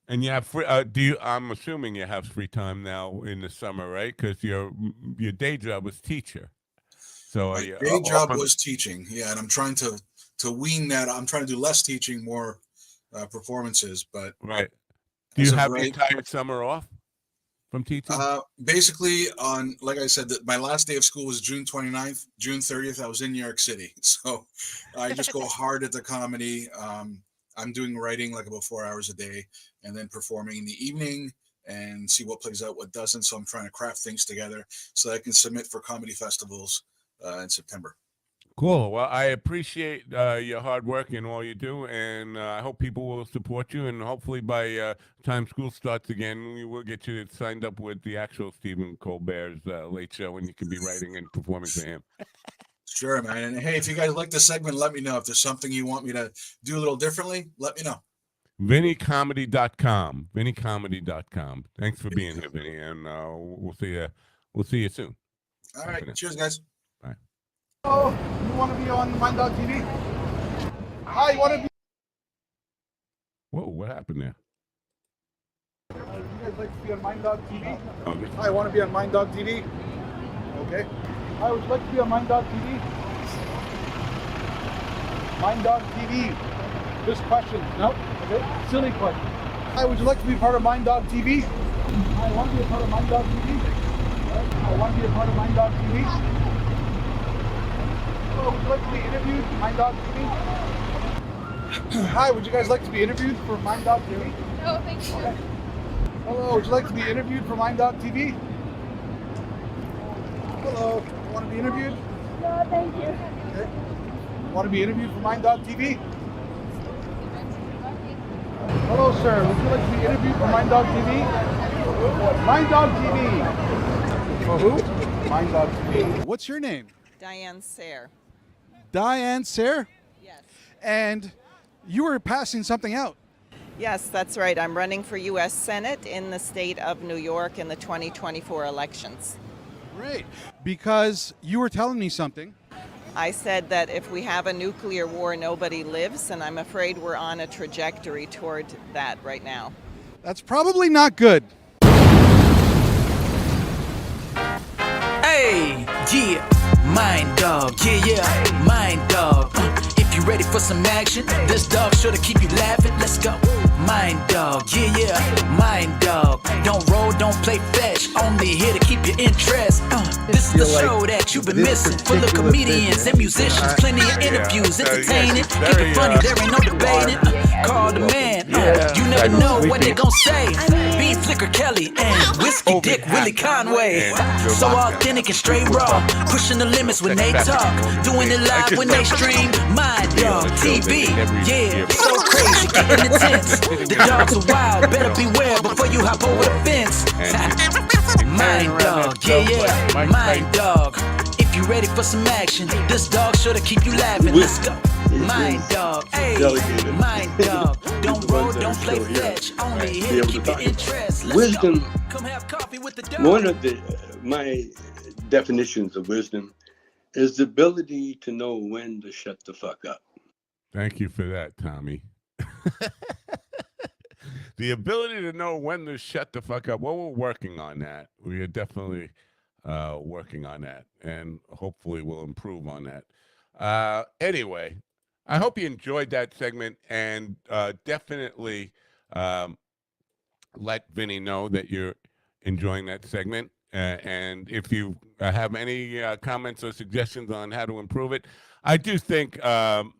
And you have free, I'm assuming you have free time now in the summer, right? Because your day job was teacher. So my day job was teaching. Yeah, and I'm trying to wean that. I'm trying to do less teaching, more performances. But right. Do you have the entire summer off from teaching? Basically, like I said, my last day of school was June 29th. June 30th, I was in New York City. So I just go hard at the comedy. I'm doing writing like about 4 hours a day and then performing in the evening and see what plays out, what doesn't. So I'm trying to craft things together so I can submit for comedy festivals in September. Cool. Well, I appreciate your hard work and all you do, and I hope people will support you. And hopefully by time school starts again, we will get you signed up with the actual Stephen Colbert's Late Show, and you can be writing and performing for him. Sure, man. And hey, if you guys like the segment, let me know. If there's something you want me to do a little differently, let me know. VinnyComedy.com. VinnyComedy.com. Thanks for being here, Vinny, and we'll see you soon. All right. Cheers, guys. Bye. Oh, you want to be on Mind Dog TV? Hi, you want to be? Whoa, what happened there? You guys like to be on Mind Dog TV? Okay. Hi, I want to be on Mind Dog TV. Okay. Hi, would you like to be on Mind Dog TV? Mind Dog TV. This question. No? Okay. Silly question. Hi, would you like to be part of Mind Dog TV? I want to be a part of Mind Dog TV. I want to be a part of Mind Dog TV. Hello, would you like to be interviewed for Mind Dog TV? Hi, would you guys like to be interviewed for Mind Dog TV? No, thank you. Okay. Hello, would you like to be interviewed for Mind Dog TV? Hello, want to be interviewed? No, thank you. Okay. Want to be interviewed for Mind Dog TV? Hello, sir. Would you like to be interviewed for Mind Dog TV? Mind Dog TV. For who? Mind Dog TV. What's your name? Diane Sayre. Diane Sayre? Yes. And you were passing something out. Yes, that's right. I'm running for U.S. Senate in the state of New York in the 2024 elections. Great. Because you were telling me something. I said that if we have a nuclear war, nobody lives, and I'm afraid we're on a trajectory toward that right now. That's probably not good. Hey, yeah, Mind Dog, yeah, Mind Dog. If you ready for some action, this dog sure to keep you laughing. Let's go. Mind Dog, yeah, Mind Dog. Don't roll, don't play fetch, only here to keep your interest. This is the show that you've been missing, full of comedians and musicians, plenty of interviews, entertaining, keep it funny, there ain't no debating. Call the man, you never know what they gon' say. Bean Flicker Kelly and Whiskey Dick Willie Conway. So authentic and straight raw, pushing the limits when they talk, doing it live when they stream. Mind Dog TV, yeah, so crazy, getting intense. The dogs are wild, better beware before you hop over the fence. Mind Dog, yeah, Mind Dog. If you ready for some action, this dog sure to keep you laughing. Let's go. Mind Dog, hey, Mind Dog. Don't roll, don't play fetch, only here to keep your interest. Let's Wisdom, go. Come have coffee with the dog. one of my definitions of wisdom is the ability to know when to shut the fuck up. Thank you for that, Tommy. The ability to know when to shut the fuck up. Well, we're working on that. We are definitely working on that, and hopefully we'll improve on that. Anyway, I hope you enjoyed that segment, and definitely let Vinny know that you're enjoying that segment. And if you have any comments or suggestions on how to improve it, I do think I'm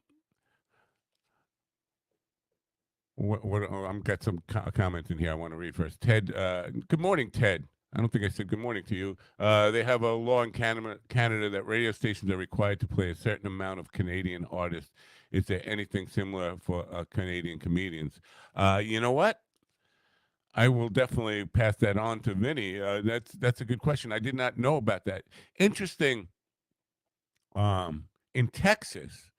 got some comments in here I want to read first. Ted, good morning, Ted. I don't think I said good morning to you. They have a law in Canada that radio stations are required to play a certain amount of Canadian artists. Is there anything similar for Canadian comedians? You know what? I will definitely pass that on to Vinny. That's a good question. I did not know about that. Interesting. In Texas,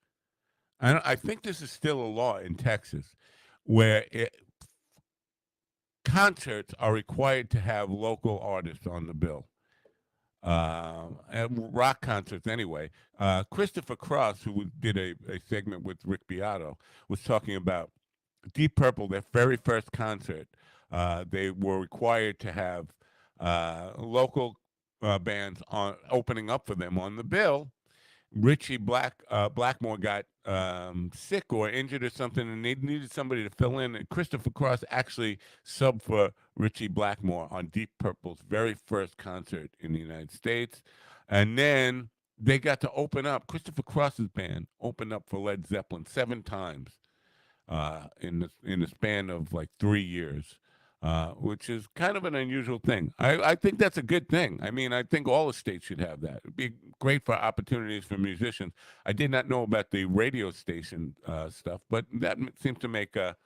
I think this is still a law in Texas, where concerts are required to have local artists on the bill. Rock concerts anyway. Christopher Cross, who did a segment with Rick Beato, was talking about Deep Purple, their very first concert. They were required to have local bands opening up for them on the bill. Richie Blackmore got sick or injured or something, and they needed somebody to fill in. And Christopher Cross actually subbed for Richie Blackmore on Deep Purple's very first concert in the United States. And then they got to open up. Christopher Cross's band opened up for Led Zeppelin 7 times in the span of like 3 years. Which is kind of an unusual thing. I think that's a good thing. I mean, I think all the states should have that. It'd be great for opportunities for musicians. I did not know about the radio station stuff, but that seems to make a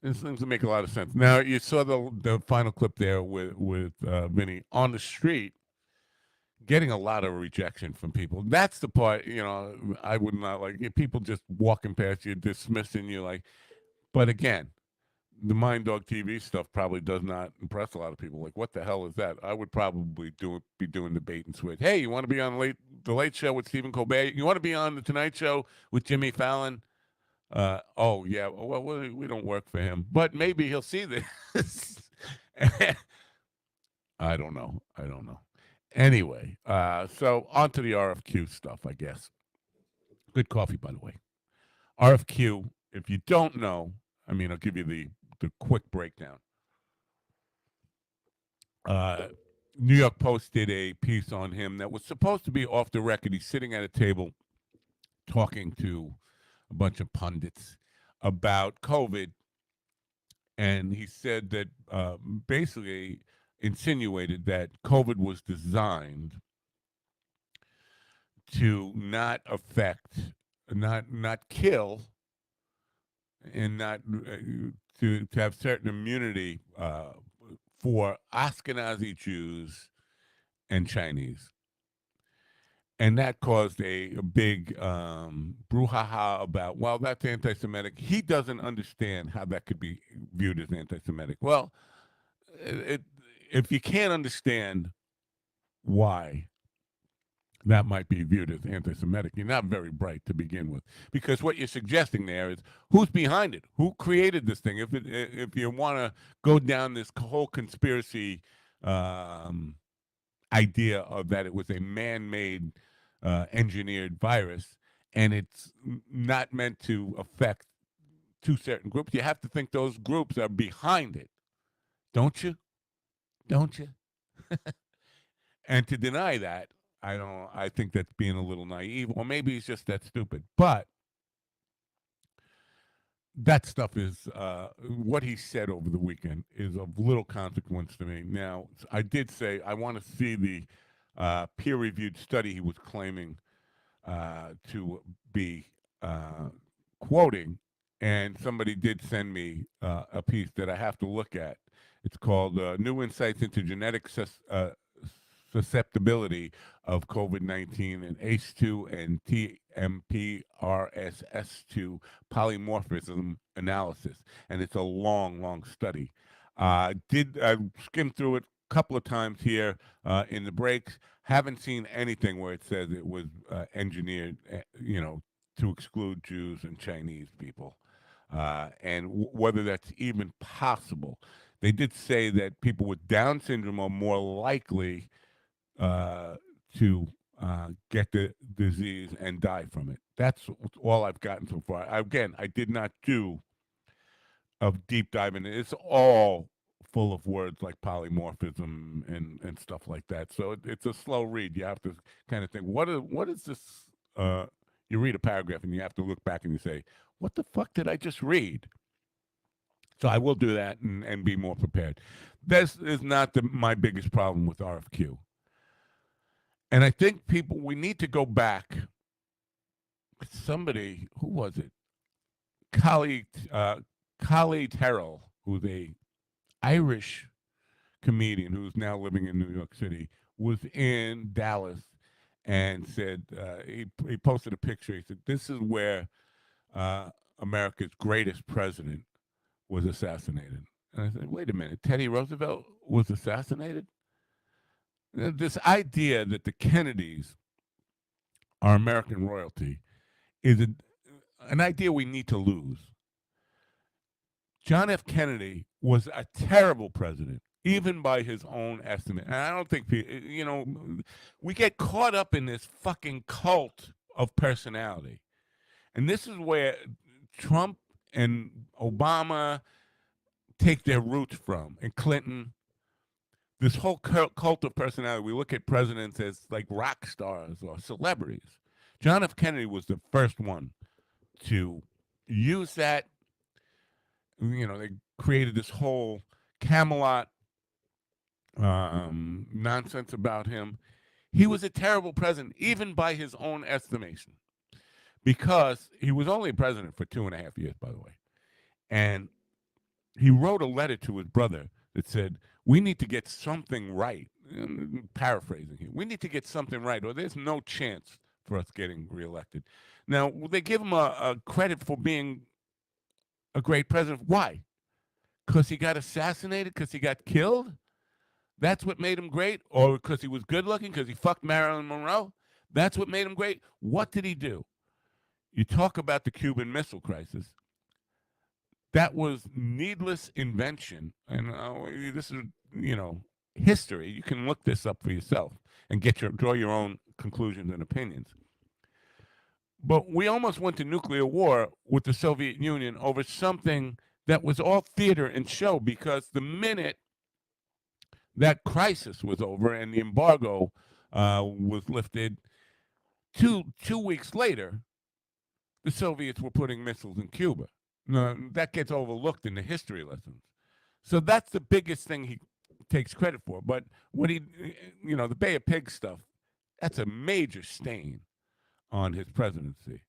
lot of sense. Now, you saw the final clip there with Vinny on the street, getting a lot of rejection from people. That's the part, I would not like. People just walking past you, dismissing you, like. But again, the Mind Dog TV stuff probably does not impress a lot of people. Like, what the hell is that? I would probably be doing the bait and switch. Hey, you want to be on the Late Show with Stephen Colbert? You want to be on the Tonight Show with Jimmy Fallon? Oh yeah. Well, we don't work for him, but maybe he'll see this. I don't know. Anyway, so on to the RFQ stuff, I guess. Good coffee, by the way. RFQ. If you don't know, I'll give you the quick breakdown. New York Post did a piece on him that was supposed to be off the record. He's sitting at a table talking to a bunch of pundits about COVID, and he said that basically insinuated that COVID was designed to not affect, not kill, and not to have certain immunity for Ashkenazi Jews and Chinese. And that caused a big brouhaha about, well, that's anti-Semitic. He doesn't understand how that could be viewed as anti-Semitic. Well, if you can't understand why that might be viewed as anti-Semitic, you're not very bright to begin with. Because what you're suggesting there is who's behind it, who created this thing. If you want to go down this whole conspiracy idea of that it was a man-made engineered virus and it's not meant to affect two certain groups, you have to think those groups are behind it, don't you? Don't you? And to deny that, I think that's being a little naive, or maybe he's just that stupid. But that stuff is what he said over the weekend is of little consequence to me. Now, I did say I want to see the peer-reviewed study he was claiming to be quoting, and somebody did send me a piece that I have to look at. It's called New Insights into Genetic Susceptibility of COVID-19 and ACE2 and TMPRSS2 polymorphism analysis. And it's a long, long study. I skimmed through it a couple of times here in the breaks. Haven't seen anything where it says it was engineered, to exclude Jews and Chinese people. And whether that's even possible. They did say that people with Down syndrome are more likely to get the disease and die from it. That's all I've gotten so far. Again, I did not do a deep dive in it. It's all full of words like polymorphism and stuff like that. So it's a slow read. You have to kind of think, what is this? You read a paragraph and you have to look back and you say, what the fuck did I just read? So I will do that and be more prepared. This is not my biggest problem with RFQ. And I think we need to go back. Somebody, who was it? Kali Terrell, who's a Irish comedian who's now living in New York City, was in Dallas and said, he posted a picture. He said, this is where America's greatest president was assassinated. And I said, wait a minute, Teddy Roosevelt was assassinated? This idea that the Kennedys are American royalty is an idea we need to lose. John F. Kennedy was a terrible president, even by his own estimate. And I don't think, we get caught up in this fucking cult of personality. And this is where Trump and Obama take their roots from, and Clinton. This whole cult of personality, we look at presidents as like rock stars or celebrities. John F. Kennedy was the first one to use that. They created this whole Camelot nonsense about him. He was a terrible president, even by his own estimation, because he was only president for 2.5 years, by the way. And he wrote a letter to his brother that said, we need to get something right. Paraphrasing here. We need to get something right, or there's no chance for us getting reelected. Now, they give him a credit for being a great president. Why? Because he got assassinated? Because he got killed? That's what made him great? Or because he was good looking? Because he fucked Marilyn Monroe? That's what made him great? What did he do? You talk about the Cuban Missile Crisis. That was needless invention. And this is, history. You can look this up for yourself and draw your own conclusions and opinions. But we almost went to nuclear war with the Soviet Union over something that was all theater and show, because the minute that crisis was over and the embargo was lifted, two weeks later, the Soviets were putting missiles in Cuba. Now, that gets overlooked in the history lessons. So that's the biggest thing he takes credit for. But what the Bay of Pigs stuff, that's a major stain on his presidency.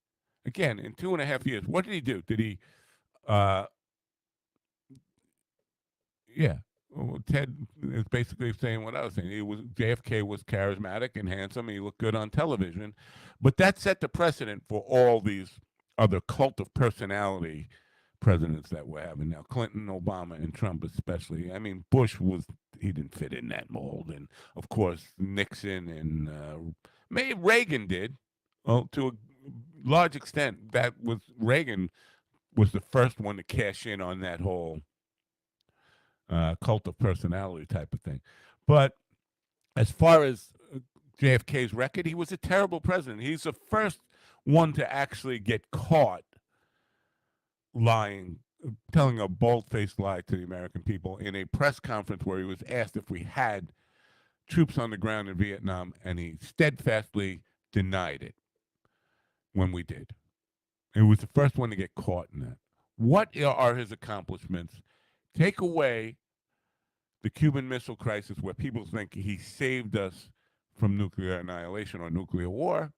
Again, in 2.5 years, what did he do? Did he Yeah. Well, Ted is basically saying what I was saying. JFK was charismatic and handsome. He looked good on television, but that set the precedent for all these other cult of personality presidents that we're having now. Clinton, Obama, and Trump especially. I mean, Bush he didn't fit in that mold, and of course Nixon and Reagan did. Well, to a large extent, Reagan was the first one to cash in on that whole cult of personality type of thing. But as far as JFK's record, he was a terrible president. He's the first one to actually get caught lying, telling a bold-faced lie to the American people in a press conference where he was asked if we had troops on the ground in Vietnam, and he steadfastly denied it when we did. He was the first one to get caught in that. What are his accomplishments? Take away the Cuban Missile Crisis, where people think he saved us from nuclear annihilation or nuclear war,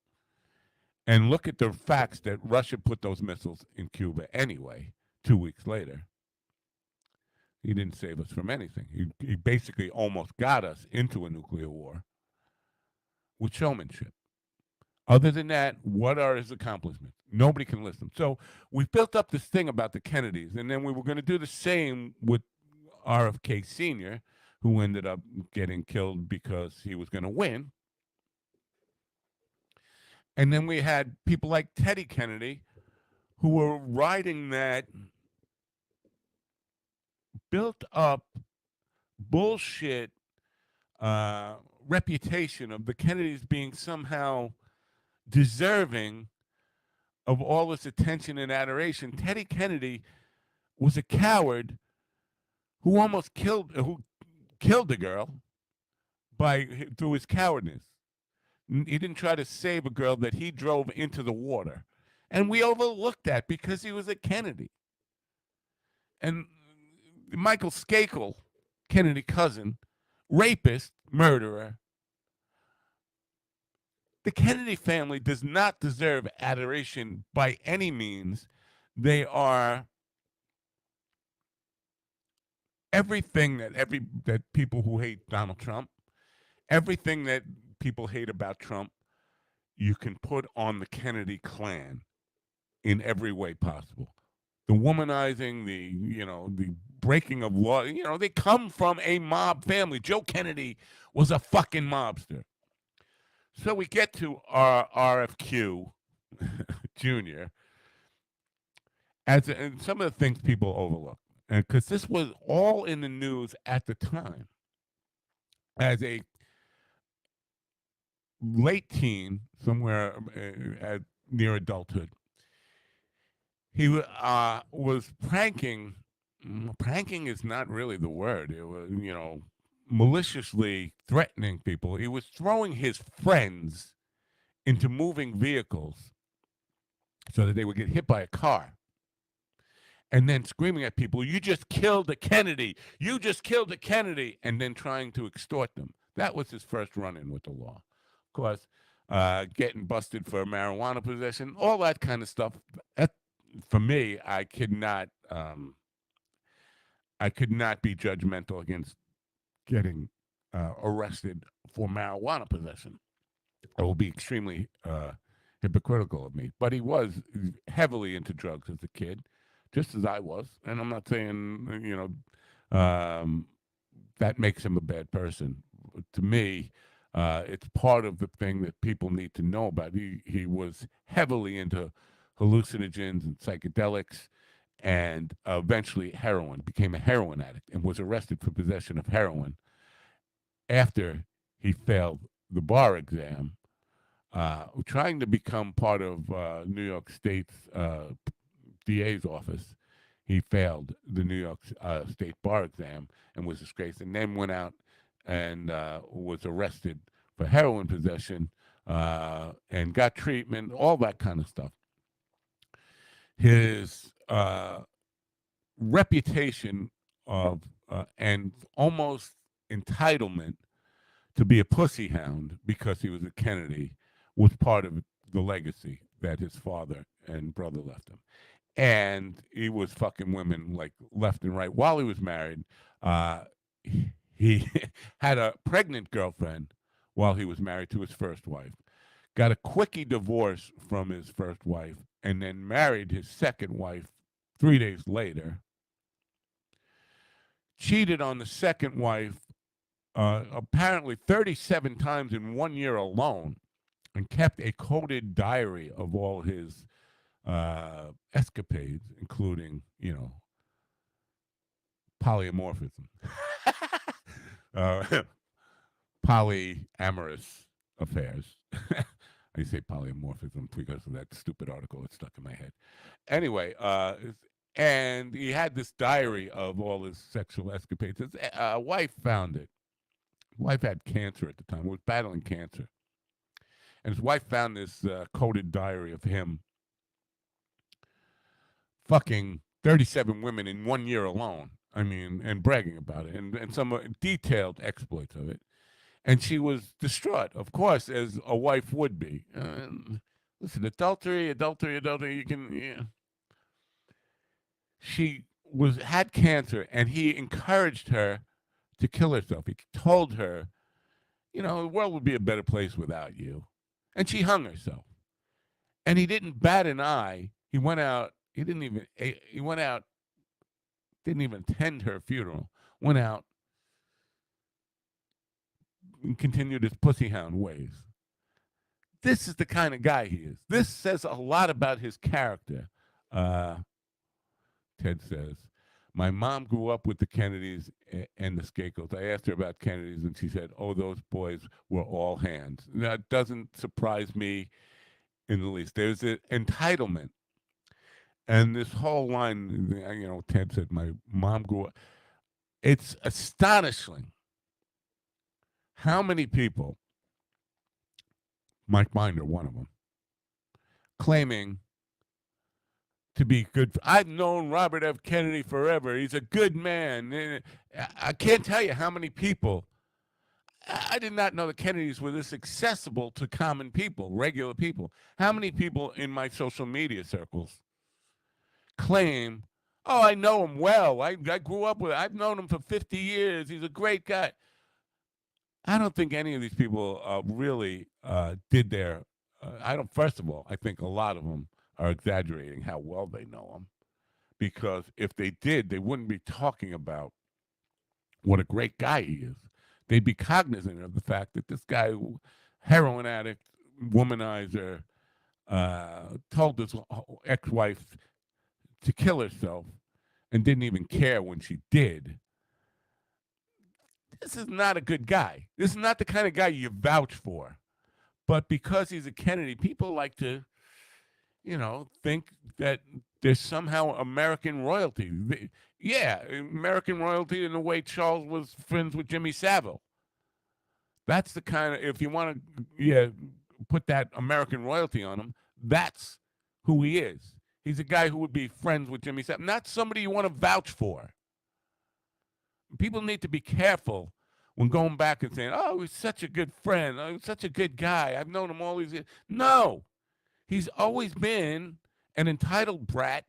and look at the facts that Russia put those missiles in Cuba anyway 2 weeks later. He didn't save us from anything. He basically almost got us into a nuclear war with showmanship. Other than that, what are his accomplishments? Nobody can list them. So we built up this thing about the Kennedys, and then we were going to do the same with RFK Sr., who ended up getting killed because he was going to win. And then we had people like Teddy Kennedy, who were riding that built up bullshit reputation of the Kennedys being somehow deserving of all this attention and adoration. Teddy Kennedy was a coward who almost killed the girl through his cowardness. He didn't try to save a girl that he drove into the water. And we overlooked that because he was a Kennedy. And Michael Skakel, Kennedy cousin, rapist, murderer. The Kennedy family does not deserve adoration by any means. They are everything that people who hate Donald Trump, everything that people hate about Trump, you can put on the Kennedy clan in every way possible. The womanizing, the breaking of law, they come from a mob family. Joe Kennedy was a fucking mobster. So we get to our RFQ Jr. And some of the things people overlook, because this was all in the news at the time. As a late teen, somewhere near adulthood, he was pranking. Pranking is not really the word. It was, maliciously threatening people. He was throwing his friends into moving vehicles so that they would get hit by a car. And then screaming at people, "You just killed a Kennedy. You just killed a Kennedy." And then trying to extort them. That was his first run-in with the law. Of course, getting busted for marijuana possession, all that kind of stuff. For me, I could not be judgmental against getting arrested for marijuana possession. It will be extremely hypocritical of me. But he was heavily into drugs as a kid, just as I was. And I'm not saying, that makes him a bad person. To me, it's part of the thing that people need to know about. He was heavily into hallucinogens and psychedelics, and eventually heroin, became a heroin addict, and was arrested for possession of heroin after he failed the bar exam, trying to become part of New York State's DA's office. He failed the New York State bar exam and was disgraced, and then went out and was arrested for heroin possession and got treatment, all that kind of stuff. His reputation of and almost entitlement to be a pussy hound because he was a Kennedy was part of the legacy that his father and brother left him. and he was fucking women like left and right while he was married. He had a pregnant girlfriend while he was married to his first wife, got a quickie divorce from his first wife, and then married his second wife 3 days later. Cheated on the second wife apparently 37 times in 1 year alone, and kept a coded diary of all his escapades, including, polyamorphism, polyamorous affairs. I say polymorphism because of that stupid article that stuck in my head. Anyway, and he had this diary of all his sexual escapades. His wife found it. His wife had cancer at the time, was battling cancer. And his wife found this coded diary of him fucking 37 women in 1 year alone. I mean, and bragging about it, and some detailed exploits of it. And she was distraught, of course, as a wife would be. Listen, adultery, you can, yeah. She had cancer, and he encouraged her to kill herself. He told her, the world would be a better place without you. And she hung herself. And he didn't bat an eye. He went out, didn't even attend her funeral, went out and continued his pussy hound ways. This is the kind of guy he is. This says a lot about his character. Ted says, my mom grew up with the Kennedys and the Skakos. I asked her about Kennedys, and she said, oh, those boys were all hands. That doesn't surprise me in the least. There's an entitlement. And this whole line, Ted said, my mom grew up. It's astonishing how many people, Mike Binder, one of them, claiming to be good. I've known Robert F. Kennedy forever. He's a good man. I can't tell you how many people. I did not know the Kennedys were this accessible to common people, regular people. How many people in my social media circles claim, oh, I know him well. I grew up with him. I've known him for 50 years. He's a great guy. I don't think any of these people really did their. First of all, I think a lot of them are exaggerating how well they know him, because if they did, they wouldn't be talking about what a great guy he is. They'd be cognizant of the fact that this guy, heroin addict, womanizer, told his ex-wife to kill herself and didn't even care when she did. This is not a good guy. This is not the kind of guy you vouch for. But because he's a Kennedy, people like to, think that there's somehow American royalty. Yeah, American royalty in the way Charles was friends with Jimmy Savile. That's the kind of, if you want to put that American royalty on him, that's who he is. He's a guy who would be friends with Jimmy Savile, not somebody you want to vouch for. People need to be careful when going back and saying, oh, he's such a good friend. Oh, he's such a good guy. I've known him all these years. No, he's always been an entitled brat.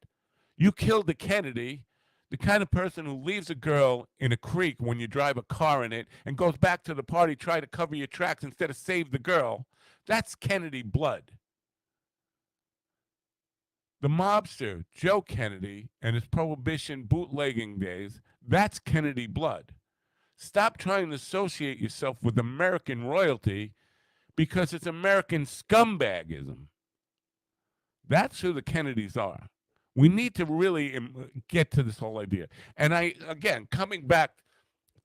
You killed a Kennedy, the kind of person who leaves a girl in a creek when you drive a car in it and goes back to the party, try to cover your tracks instead of save the girl. That's Kennedy blood. The mobster, Joe Kennedy, and his prohibition bootlegging days, that's Kennedy blood. Stop trying to associate yourself with American royalty because it's American scumbagism. That's who the Kennedys are. We need to really get to this whole idea. And again, coming back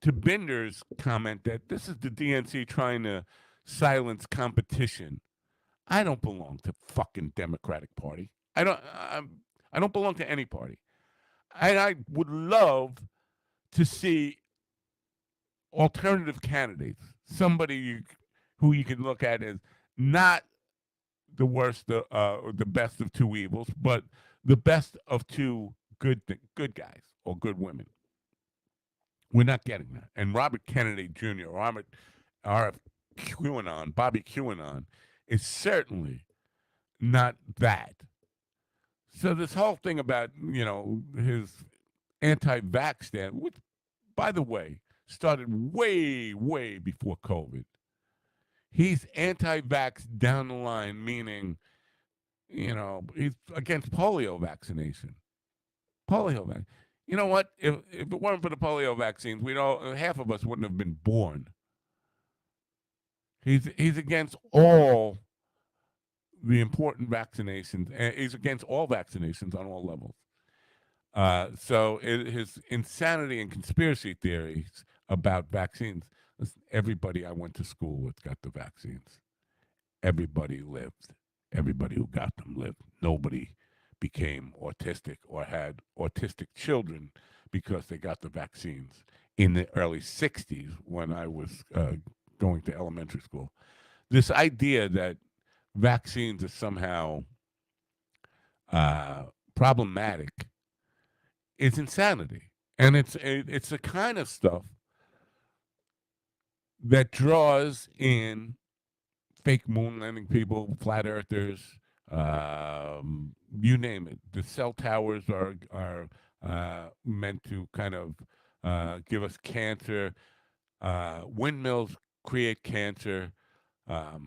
to Binder's comment that this is the DNC trying to silence competition. I don't belong to fucking Democratic Party. I don't belong to any party. And I would love to see alternative candidates, somebody who you can look at as not the worst, the best of two evils, but the best of two good guys or good women. We're not getting that. And Robert Kennedy Jr., RF QAnon, Bobby QAnon, is certainly not that. So this whole thing about, his anti-vax stand, which, by the way, started way, way before COVID. He's anti-vax down the line, meaning, he's against polio vaccination. Polio vaccine. You know what? If it weren't for the polio vaccines, half of us wouldn't have been born. He's against all the important vaccinations, and he's against all vaccinations on all levels. So his insanity and conspiracy theories about vaccines. Listen, everybody I went to school with got the vaccines. Everybody lived. Everybody who got them lived. Nobody became autistic or had autistic children because they got the vaccines in the early 60s when I was going to elementary school. This idea that vaccines are somehow problematic is insanity. And it's the kind of stuff that draws in fake moon landing people, flat earthers, you name it. The cell towers are meant to kind of give us cancer. Windmills create cancer. All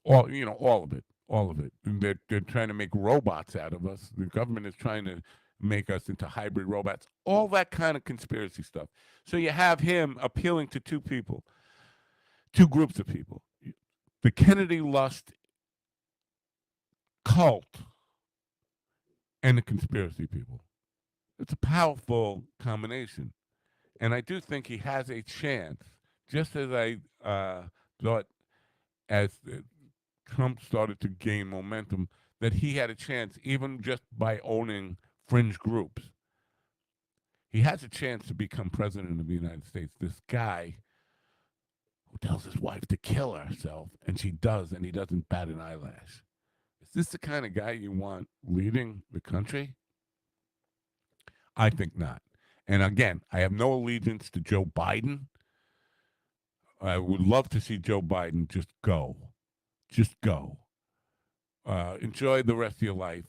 of it. And they're trying to make robots out of us. The government is trying to make us into hybrid robots. All that kind of conspiracy stuff. So you have him appealing to two groups of people. The Kennedy Lust cult and the conspiracy people. It's a powerful combination. And I do think he has a chance, just as I thought as Trump started to gain momentum, that he had a chance, even just by owning fringe groups. He has a chance to become president of the United States. This guy who tells his wife to kill herself, and she does, and he doesn't bat an eyelash. Is this the kind of guy you want leading the country? I think not. And again, I have no allegiance to Joe Biden. I would love to see Joe Biden just go. Just go. Enjoy the rest of your life,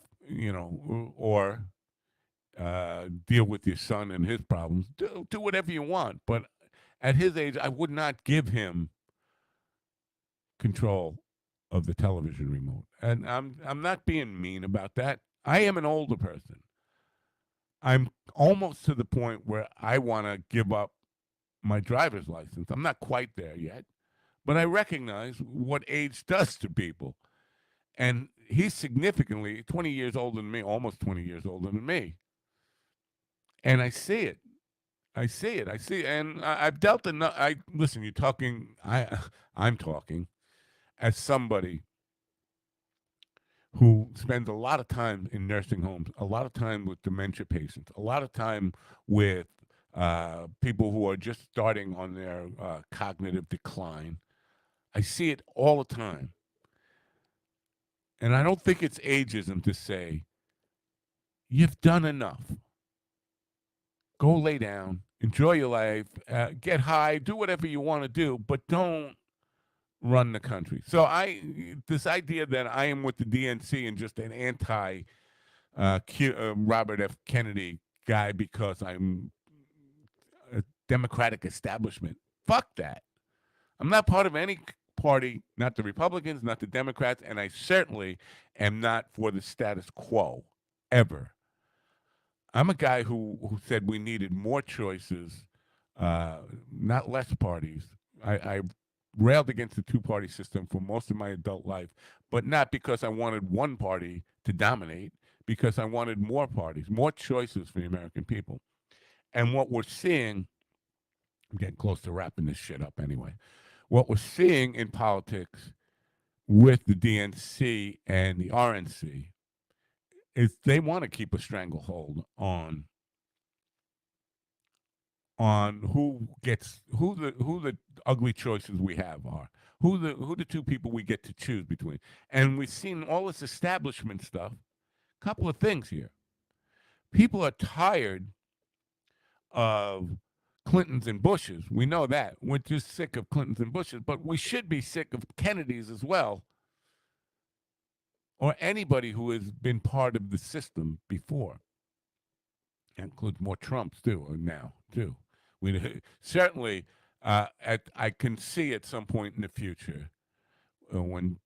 or deal with your son and his problems. Do whatever you want. But at his age, I would not give him control of the television remote. And I'm not being mean about that. I am an older person. I'm almost to the point where I want to give up my driver's license. I'm not quite there yet, but I recognize what age does to people. And he's significantly 20 years older than me, almost 20 years older than me. And I see it. And I've dealt enough. Listen, you're talking, I'm talking as somebody who spends a lot of time in nursing homes, a lot of time with dementia patients, a lot of time with people who are just starting on their cognitive decline. I see it all the time. And I don't think it's ageism to say, you've done enough. Go lay down, enjoy your life, get high, do whatever you want to do, but don't run the country. So this idea that I am with the DNC and just an anti Robert F. Kennedy guy because I'm a Democratic establishment. Fuck that. I'm not part of any party, not the Republicans, not the Democrats, and I certainly am not for the status quo, ever. I'm a guy who said we needed more choices, not less parties. I railed against the two-party system for most of my adult life, but not because I wanted one party to dominate, because I wanted more parties, more choices for the American people. And what we're seeing, I'm getting close to wrapping this shit up anyway. What we're seeing in politics with the DNC and the RNC is they want to keep a stranglehold on who the ugly choices we have are, who the two people we get to choose between. And we've seen all this establishment stuff. Couple of things here. People are tired of Clintons and Bushes. We know that. We're just sick of Clintons and Bushes, but we should be sick of Kennedys as well. or anybody who has been part of the system before. That includes more Trumps too now too. We certainly I can see at some point in the future when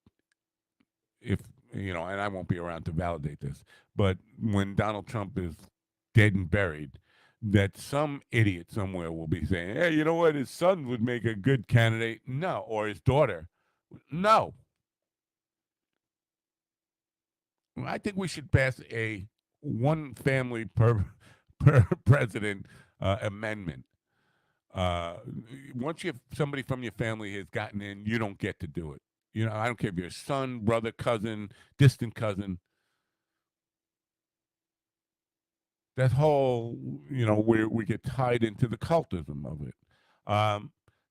if and I won't be around to validate this, but when Donald Trump is dead and buried, that some idiot somewhere will be saying, "Hey, you know what? His son would make a good candidate." No, or his daughter. No, I think we should pass a one family per per president amendment. Uh, Once somebody from your family has gotten in, you don't get to do it. I don't care if you're son, brother, cousin, distant cousin. That whole, where we get tied into the cultism of it.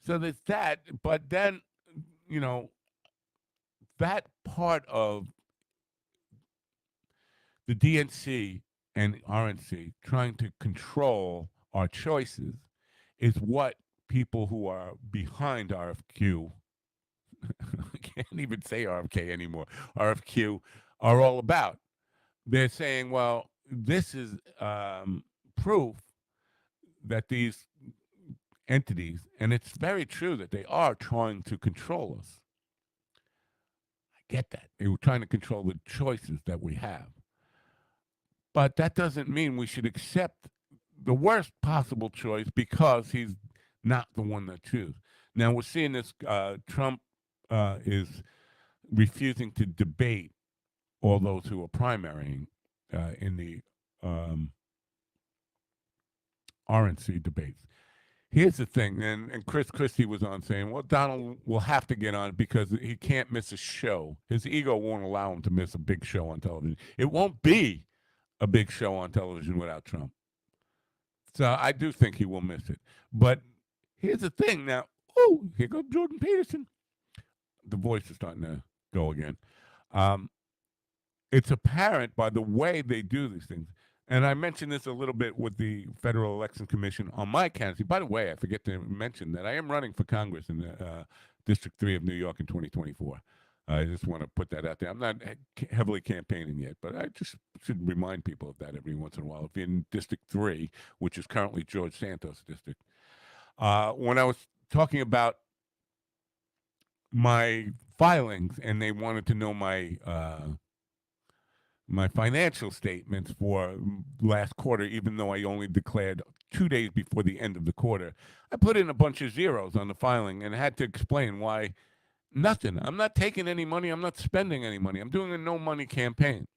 So there's that, but then, you know, that part of the DNC and RNC trying to control our choices is what people who are behind RFQ, I can't even say RFK anymore, RFQ, are all about. They're saying, well, this is proof that these entities, and it's very true that they are trying to control us. I get that. They were trying to control the choices that we have. But that doesn't mean we should accept the worst possible choice because he's not the one that chooses. Now, we're seeing this Trump is refusing to debate all those who are primarying in the RNC debates. Here's the thing, and Chris Christie was on saying, well, Donald will have to get on because he can't miss a show. His ego won't allow him to miss a big show on television. It won't be a big show on television without Trump. So I do think he will miss it. But here's the thing now. Oh, here goes Jordan Peterson. The voice is starting to go again. It's apparent by the way they do these things. And I mentioned this a little bit with the Federal Election Commission on my candidacy. By the way, I forget to mention that I am running for Congress in District 3 of New York in 2024. I just want to put that out there. I'm not heavily campaigning yet, but I just should remind people of that every once in a while. If you're in District 3, which is currently George Santos' district, when I was talking about my filings and they wanted to know my financial statements for last quarter, even though I only declared 2 days before the end of the quarter, I put in a bunch of zeros on the filing and had to explain why. Nothing. I'm not taking any money. I'm not spending any money. I'm doing a no money campaign.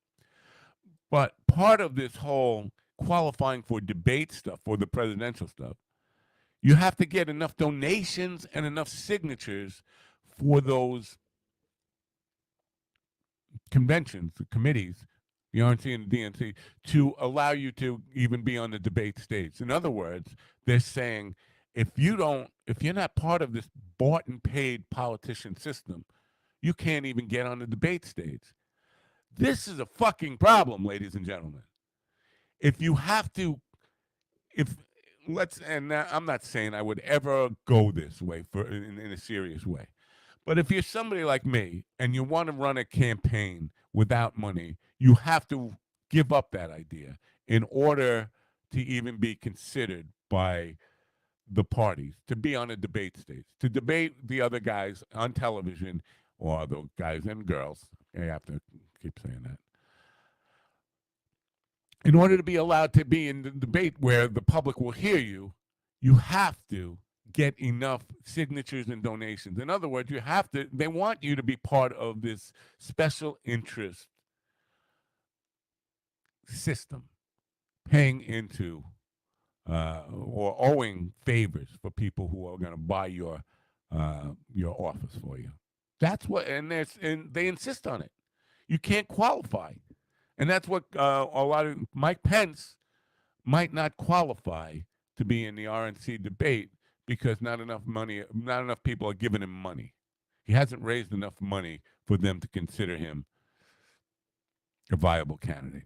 But part of this whole qualifying for debate stuff, for the presidential stuff, you have to get enough donations and enough signatures for those conventions, the committees, the RNC and the DNC, to allow you to even be on the debate stage. In other words, they're saying, if you're not part of this bought and paid politician system, you can't even get on the debate stage. This is a fucking problem, ladies and gentlemen. If you have to, and I'm not saying I would ever go this way in a serious way, but if you're somebody like me and you want to run a campaign without money, you have to give up that idea in order to even be considered by the parties, to be on a debate stage, to debate the other guys on television, or the guys and girls. I have to keep saying that. In order to be allowed to be in the debate where the public will hear you, you have to get enough signatures and donations. In other words, they want you to be part of this special interest system, paying into or owing favors for people who are going to buy your office for you. That's what, and they insist on it. You can't qualify, and that's what a lot of Mike Pence might not qualify to be in the RNC debate because not enough people are giving him money. He hasn't raised enough money for them to consider him a viable candidate.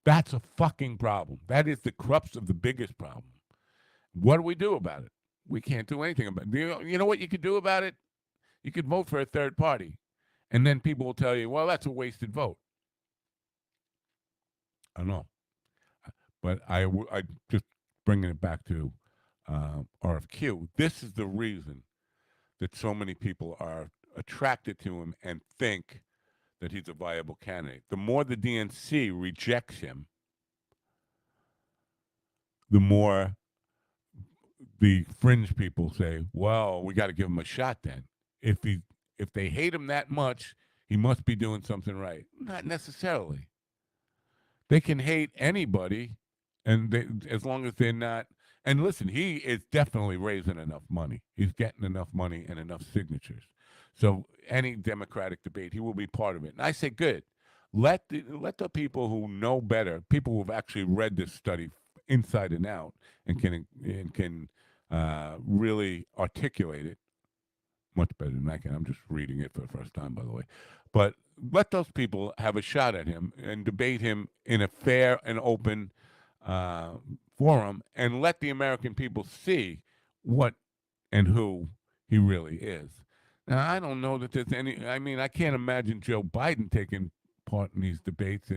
That's a fucking problem. That is the crux of the biggest problem. What do we do about it? We can't do anything about it. You know what you could do about it? You could vote for a third party. And then people will tell you, well, that's a wasted vote. I don't know. But I just bringing it back to RFQ. This is the reason that so many people are attracted to him and think that he's a viable candidate. The more the DNC rejects him, the more the fringe people say, "Well, we got to give him a shot." Then, if they hate him that much, he must be doing something right. Not necessarily. They can hate anybody, and as long as they're not. And listen, he is definitely raising enough money. He's getting enough money and enough signatures. So any Democratic debate, he will be part of it. And I say, good. Let the people who know better, people who've actually read this study inside and out, and can really articulate it much better than I can. I'm just reading it for the first time, by the way. But let those people have a shot at him and debate him in a fair and open forum, and let the American people see what and who he really is. Now, I don't know that there's any. I mean, I can't imagine Joe Biden taking part in these debates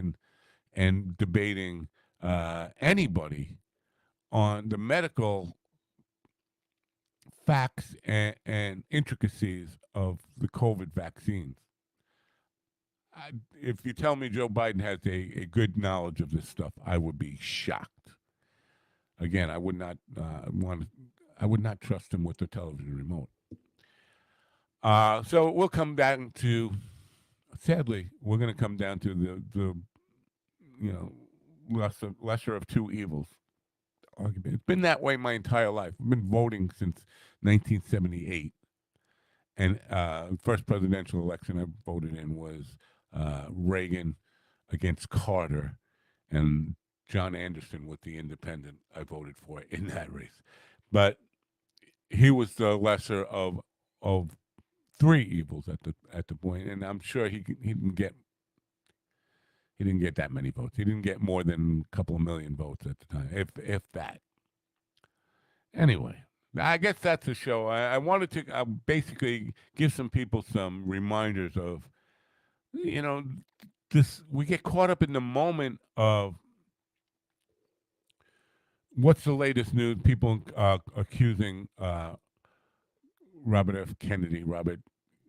and debating anybody on the medical facts and intricacies of the COVID vaccines. If you tell me Joe Biden has a good knowledge of this stuff, I would be shocked. Again, I would not I would not trust him with the television remote. So we'll come down to, sadly, we're going to come down to the lesser of two evils argument. It's been that way my entire life. I've been voting since 1978. And first presidential election I voted in was Reagan against Carter, and John Anderson with the independent I voted for in that race. But he was the lesser of three evils at the point, and I'm sure he didn't get that many votes. He didn't get more than a couple of million votes at the time, if that. Anyway, I guess that's the show. I wanted to basically give some people some reminders of, this. We get caught up in the moment of what's the latest news. People accusing Robert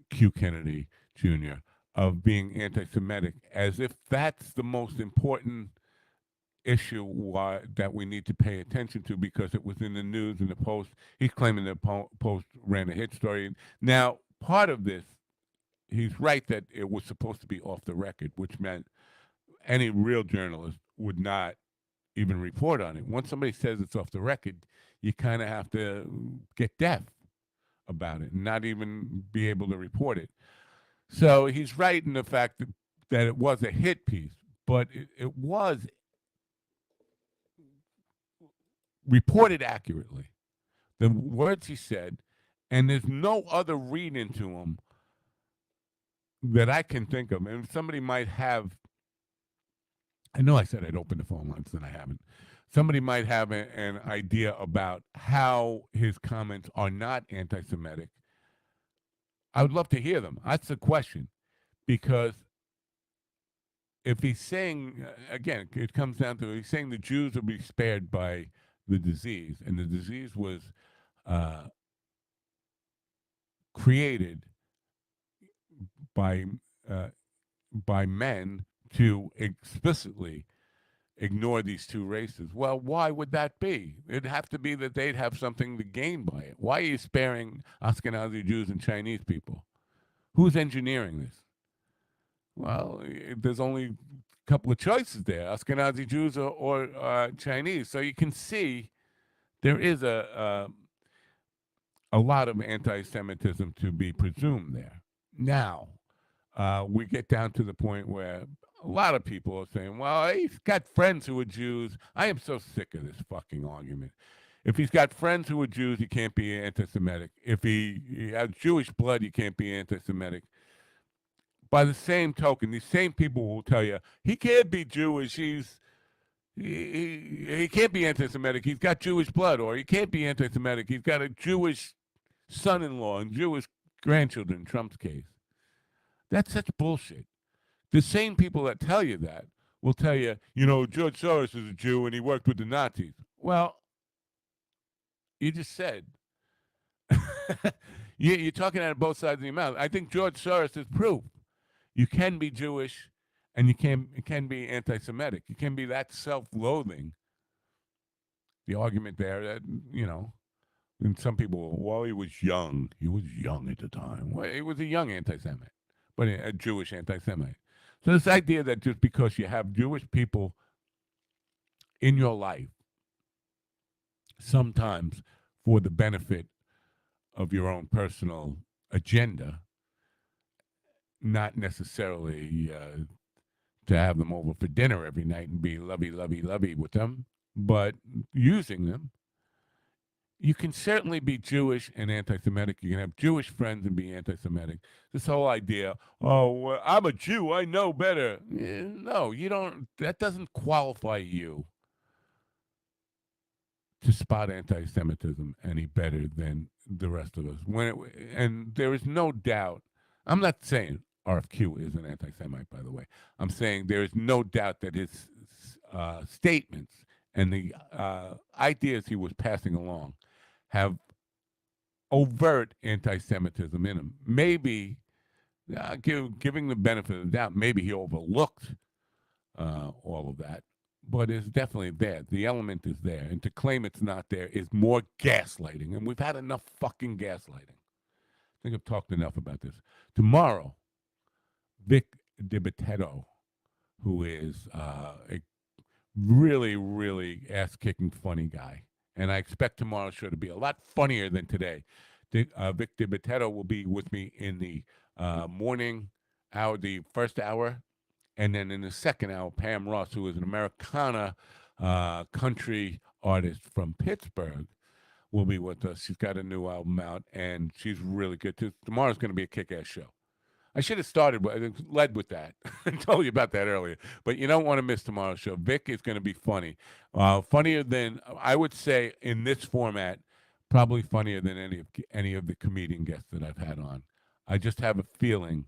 Q. Kennedy Jr. of being anti-Semitic, as if that's the most important issue that we need to pay attention to because it was in the news and the Post. He's claiming the Post ran a hit story. Now, part of this, he's right that it was supposed to be off the record, which meant any real journalist would not even report on it. Once somebody says it's off the record, you kind of have to get deaf about it and not even be able to report it. So he's right in the fact that it was a hit piece, but it was reported accurately. The words he said, and there's no other read into them that I can think of. And somebody might have, I know I said I'd open the phone lines, and I haven't. Somebody might have an idea about how his comments are not anti-Semitic. I would love to hear them. That's the question. Because if he's saying, again, it comes down to, he's saying the Jews will be spared by the disease, and the disease was created by men to explicitly ignore these two races. Well, why would that be? It'd have to be that they'd have something to gain by it. Why are you sparing Ashkenazi Jews and Chinese people? Who's engineering this? Well, there's only a couple of choices there, Ashkenazi Jews or Chinese. So you can see there is a lot of anti-Semitism to be presumed there. Now, we get down to the point where a lot of people are saying, well, he's got friends who are Jews. I am so sick of this fucking argument. If he's got friends who are Jews, he can't be anti-Semitic. If he has Jewish blood, he can't be anti-Semitic. By the same token, these same people will tell you, he can't be Jewish. He can't be anti-Semitic. He's got Jewish blood. Or he can't be anti-Semitic. He's got a Jewish son-in-law and Jewish grandchildren, in Trump's case. That's such bullshit. The same people that tell you that will tell you, George Soros is a Jew and he worked with the Nazis. Well, you just said you're talking out of both sides of your mouth. I think George Soros is proof. You can be Jewish and you can be anti-Semitic. You can be that self-loathing. The argument there that, and some people, well, he was young. He was young at the time. Well, he was a young anti-Semite, but a Jewish anti-Semite. So this idea that just because you have Jewish people in your life, sometimes for the benefit of your own personal agenda, not necessarily to have them over for dinner every night and be lovey with them, but using them. You can certainly be Jewish and anti-Semitic. You can have Jewish friends and be anti-Semitic. This whole idea, well, I'm a Jew, I know better. No, you don't. That doesn't qualify you to spot anti-Semitism any better than the rest of us. And there is no doubt. I'm not saying RFQ is an anti-Semite, by the way. I'm saying there is no doubt that his statements and the ideas he was passing along have overt anti-Semitism in them. Maybe, giving the benefit of the doubt, maybe he overlooked all of that, but it's definitely there. The element is there, and to claim it's not there is more gaslighting, and we've had enough fucking gaslighting. I think I've talked enough about this. Tomorrow, Vic DiBitetto, who is a really, really ass-kicking funny guy, and I expect tomorrow's show to be a lot funnier than today. Vic DiBitetto will be with me in the morning hour, the first hour, and then in the second hour, Pam Ross, who is an Americana country artist from Pittsburgh, will be with us. She's got a new album out, and she's really good. Tomorrow's going to be a kick-ass show. I should have led with that. I told you about that earlier. But you don't want to miss tomorrow's show. Vic is going to be funny. Funnier than, I would say, in this format, probably funnier than any of the comedian guests that I've had on. I just have a feeling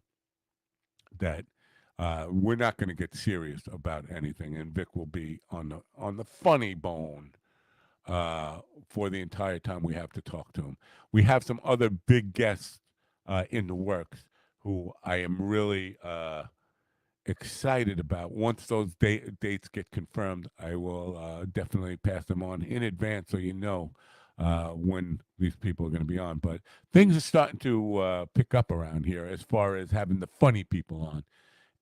that we're not going to get serious about anything, and Vic will be on the funny bone for the entire time we have to talk to him. We have some other big guests in the works who I am really excited about. Once those dates get confirmed, I will definitely pass them on in advance so you know when these people are going to be on. But things are starting to pick up around here as far as having the funny people on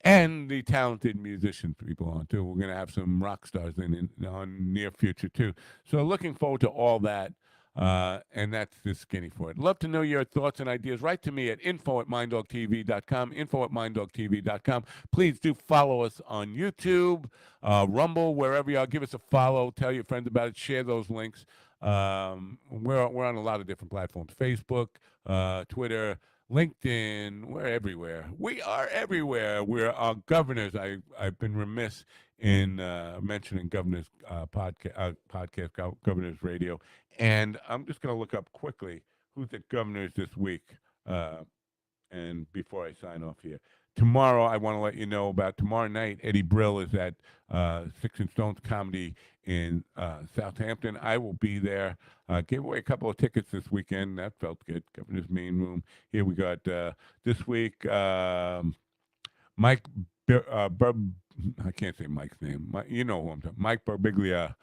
and the talented musician people on too. We're going to have some rock stars on near future too. So looking forward to all that. And that's the skinny for it. Love to know your thoughts and ideas. Write to me at info@minddogtv.com, info@minddogtv.com. Please do follow us on YouTube, Rumble, wherever you are. Give us a follow. Tell your friends about it. Share those links. We're on a lot of different platforms. Facebook, Twitter, LinkedIn. We're everywhere. We are everywhere. We're governors. I've been remiss in mentioning Governor's podcast, Governor's Radio. And I'm just going to look up quickly who's at Governor's this week. And before I sign off here, tomorrow I want to let you know about tomorrow night. Eddie Brill is at Six and Stones Comedy in Southampton. I will be there. Gave away a couple of tickets this weekend. That felt good. Governor's Main Room. Here we got this week Mike. I can't say Mike's name. You know who I'm talking. Mike Barbiglia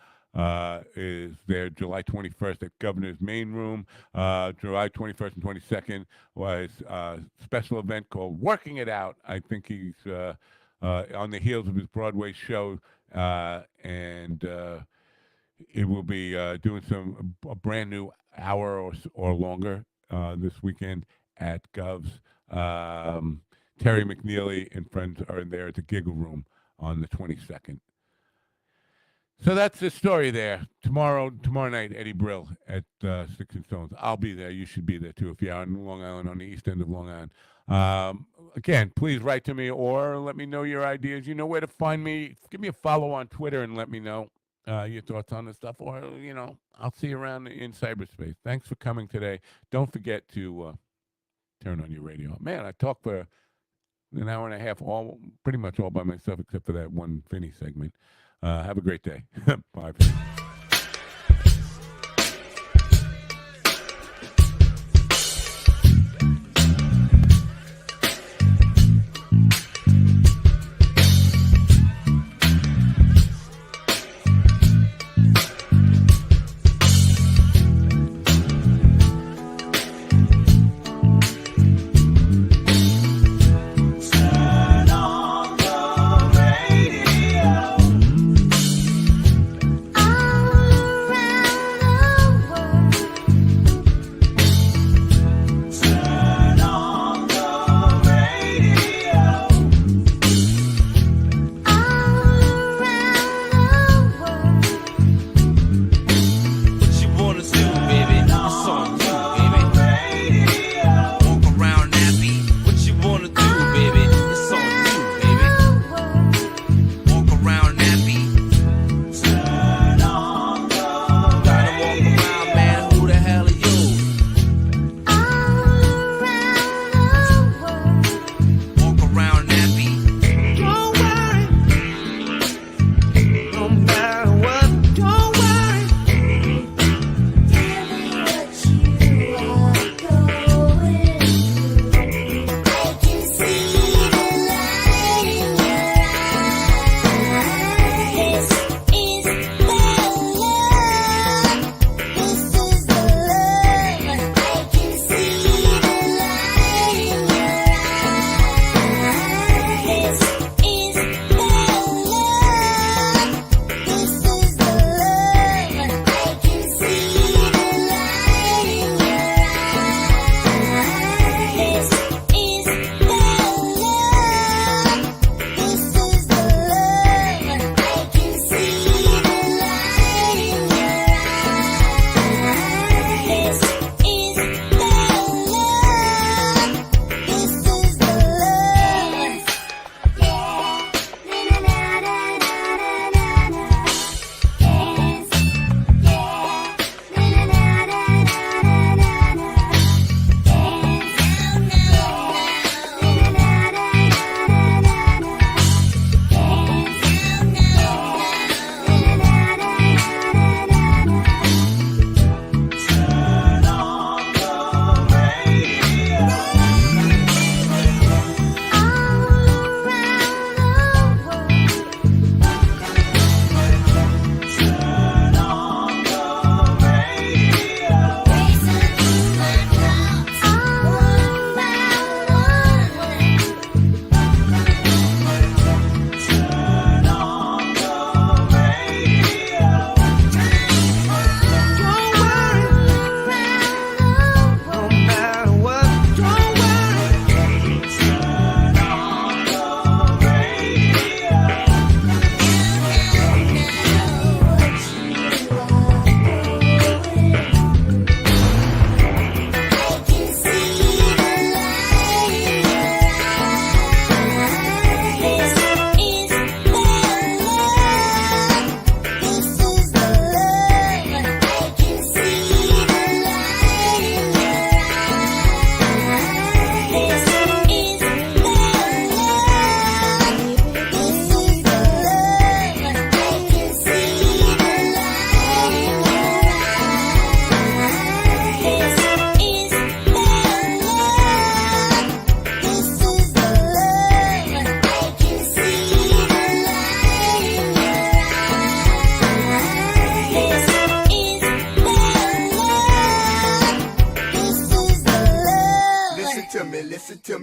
is there July 21st at Governor's Main Room. July 21st and 22nd was a special event called Working It Out. I think he's on the heels of his Broadway show, and it will be doing a brand new hour or longer this weekend at Gov's. Terry McNeely and friends are there at the Giggle Room on the 22nd. So that's the story there. Tomorrow night, Eddie Brill at Sticks and Stones. I'll be there. You should be there too if you're on Long Island, on the east end of Long Island. Again, please write to me or let me know your ideas. You know where to find me. Give me a follow on Twitter and let me know your thoughts on this stuff. Or, I'll see you around in cyberspace. Thanks for coming today. Don't forget to turn on your radio. Man, I talked for an hour and a half, pretty much all by myself, except for that one Vinny segment. Have a great day. Bye.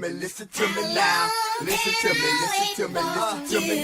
Listen to me now. Listen to me, listen to me, listen to me.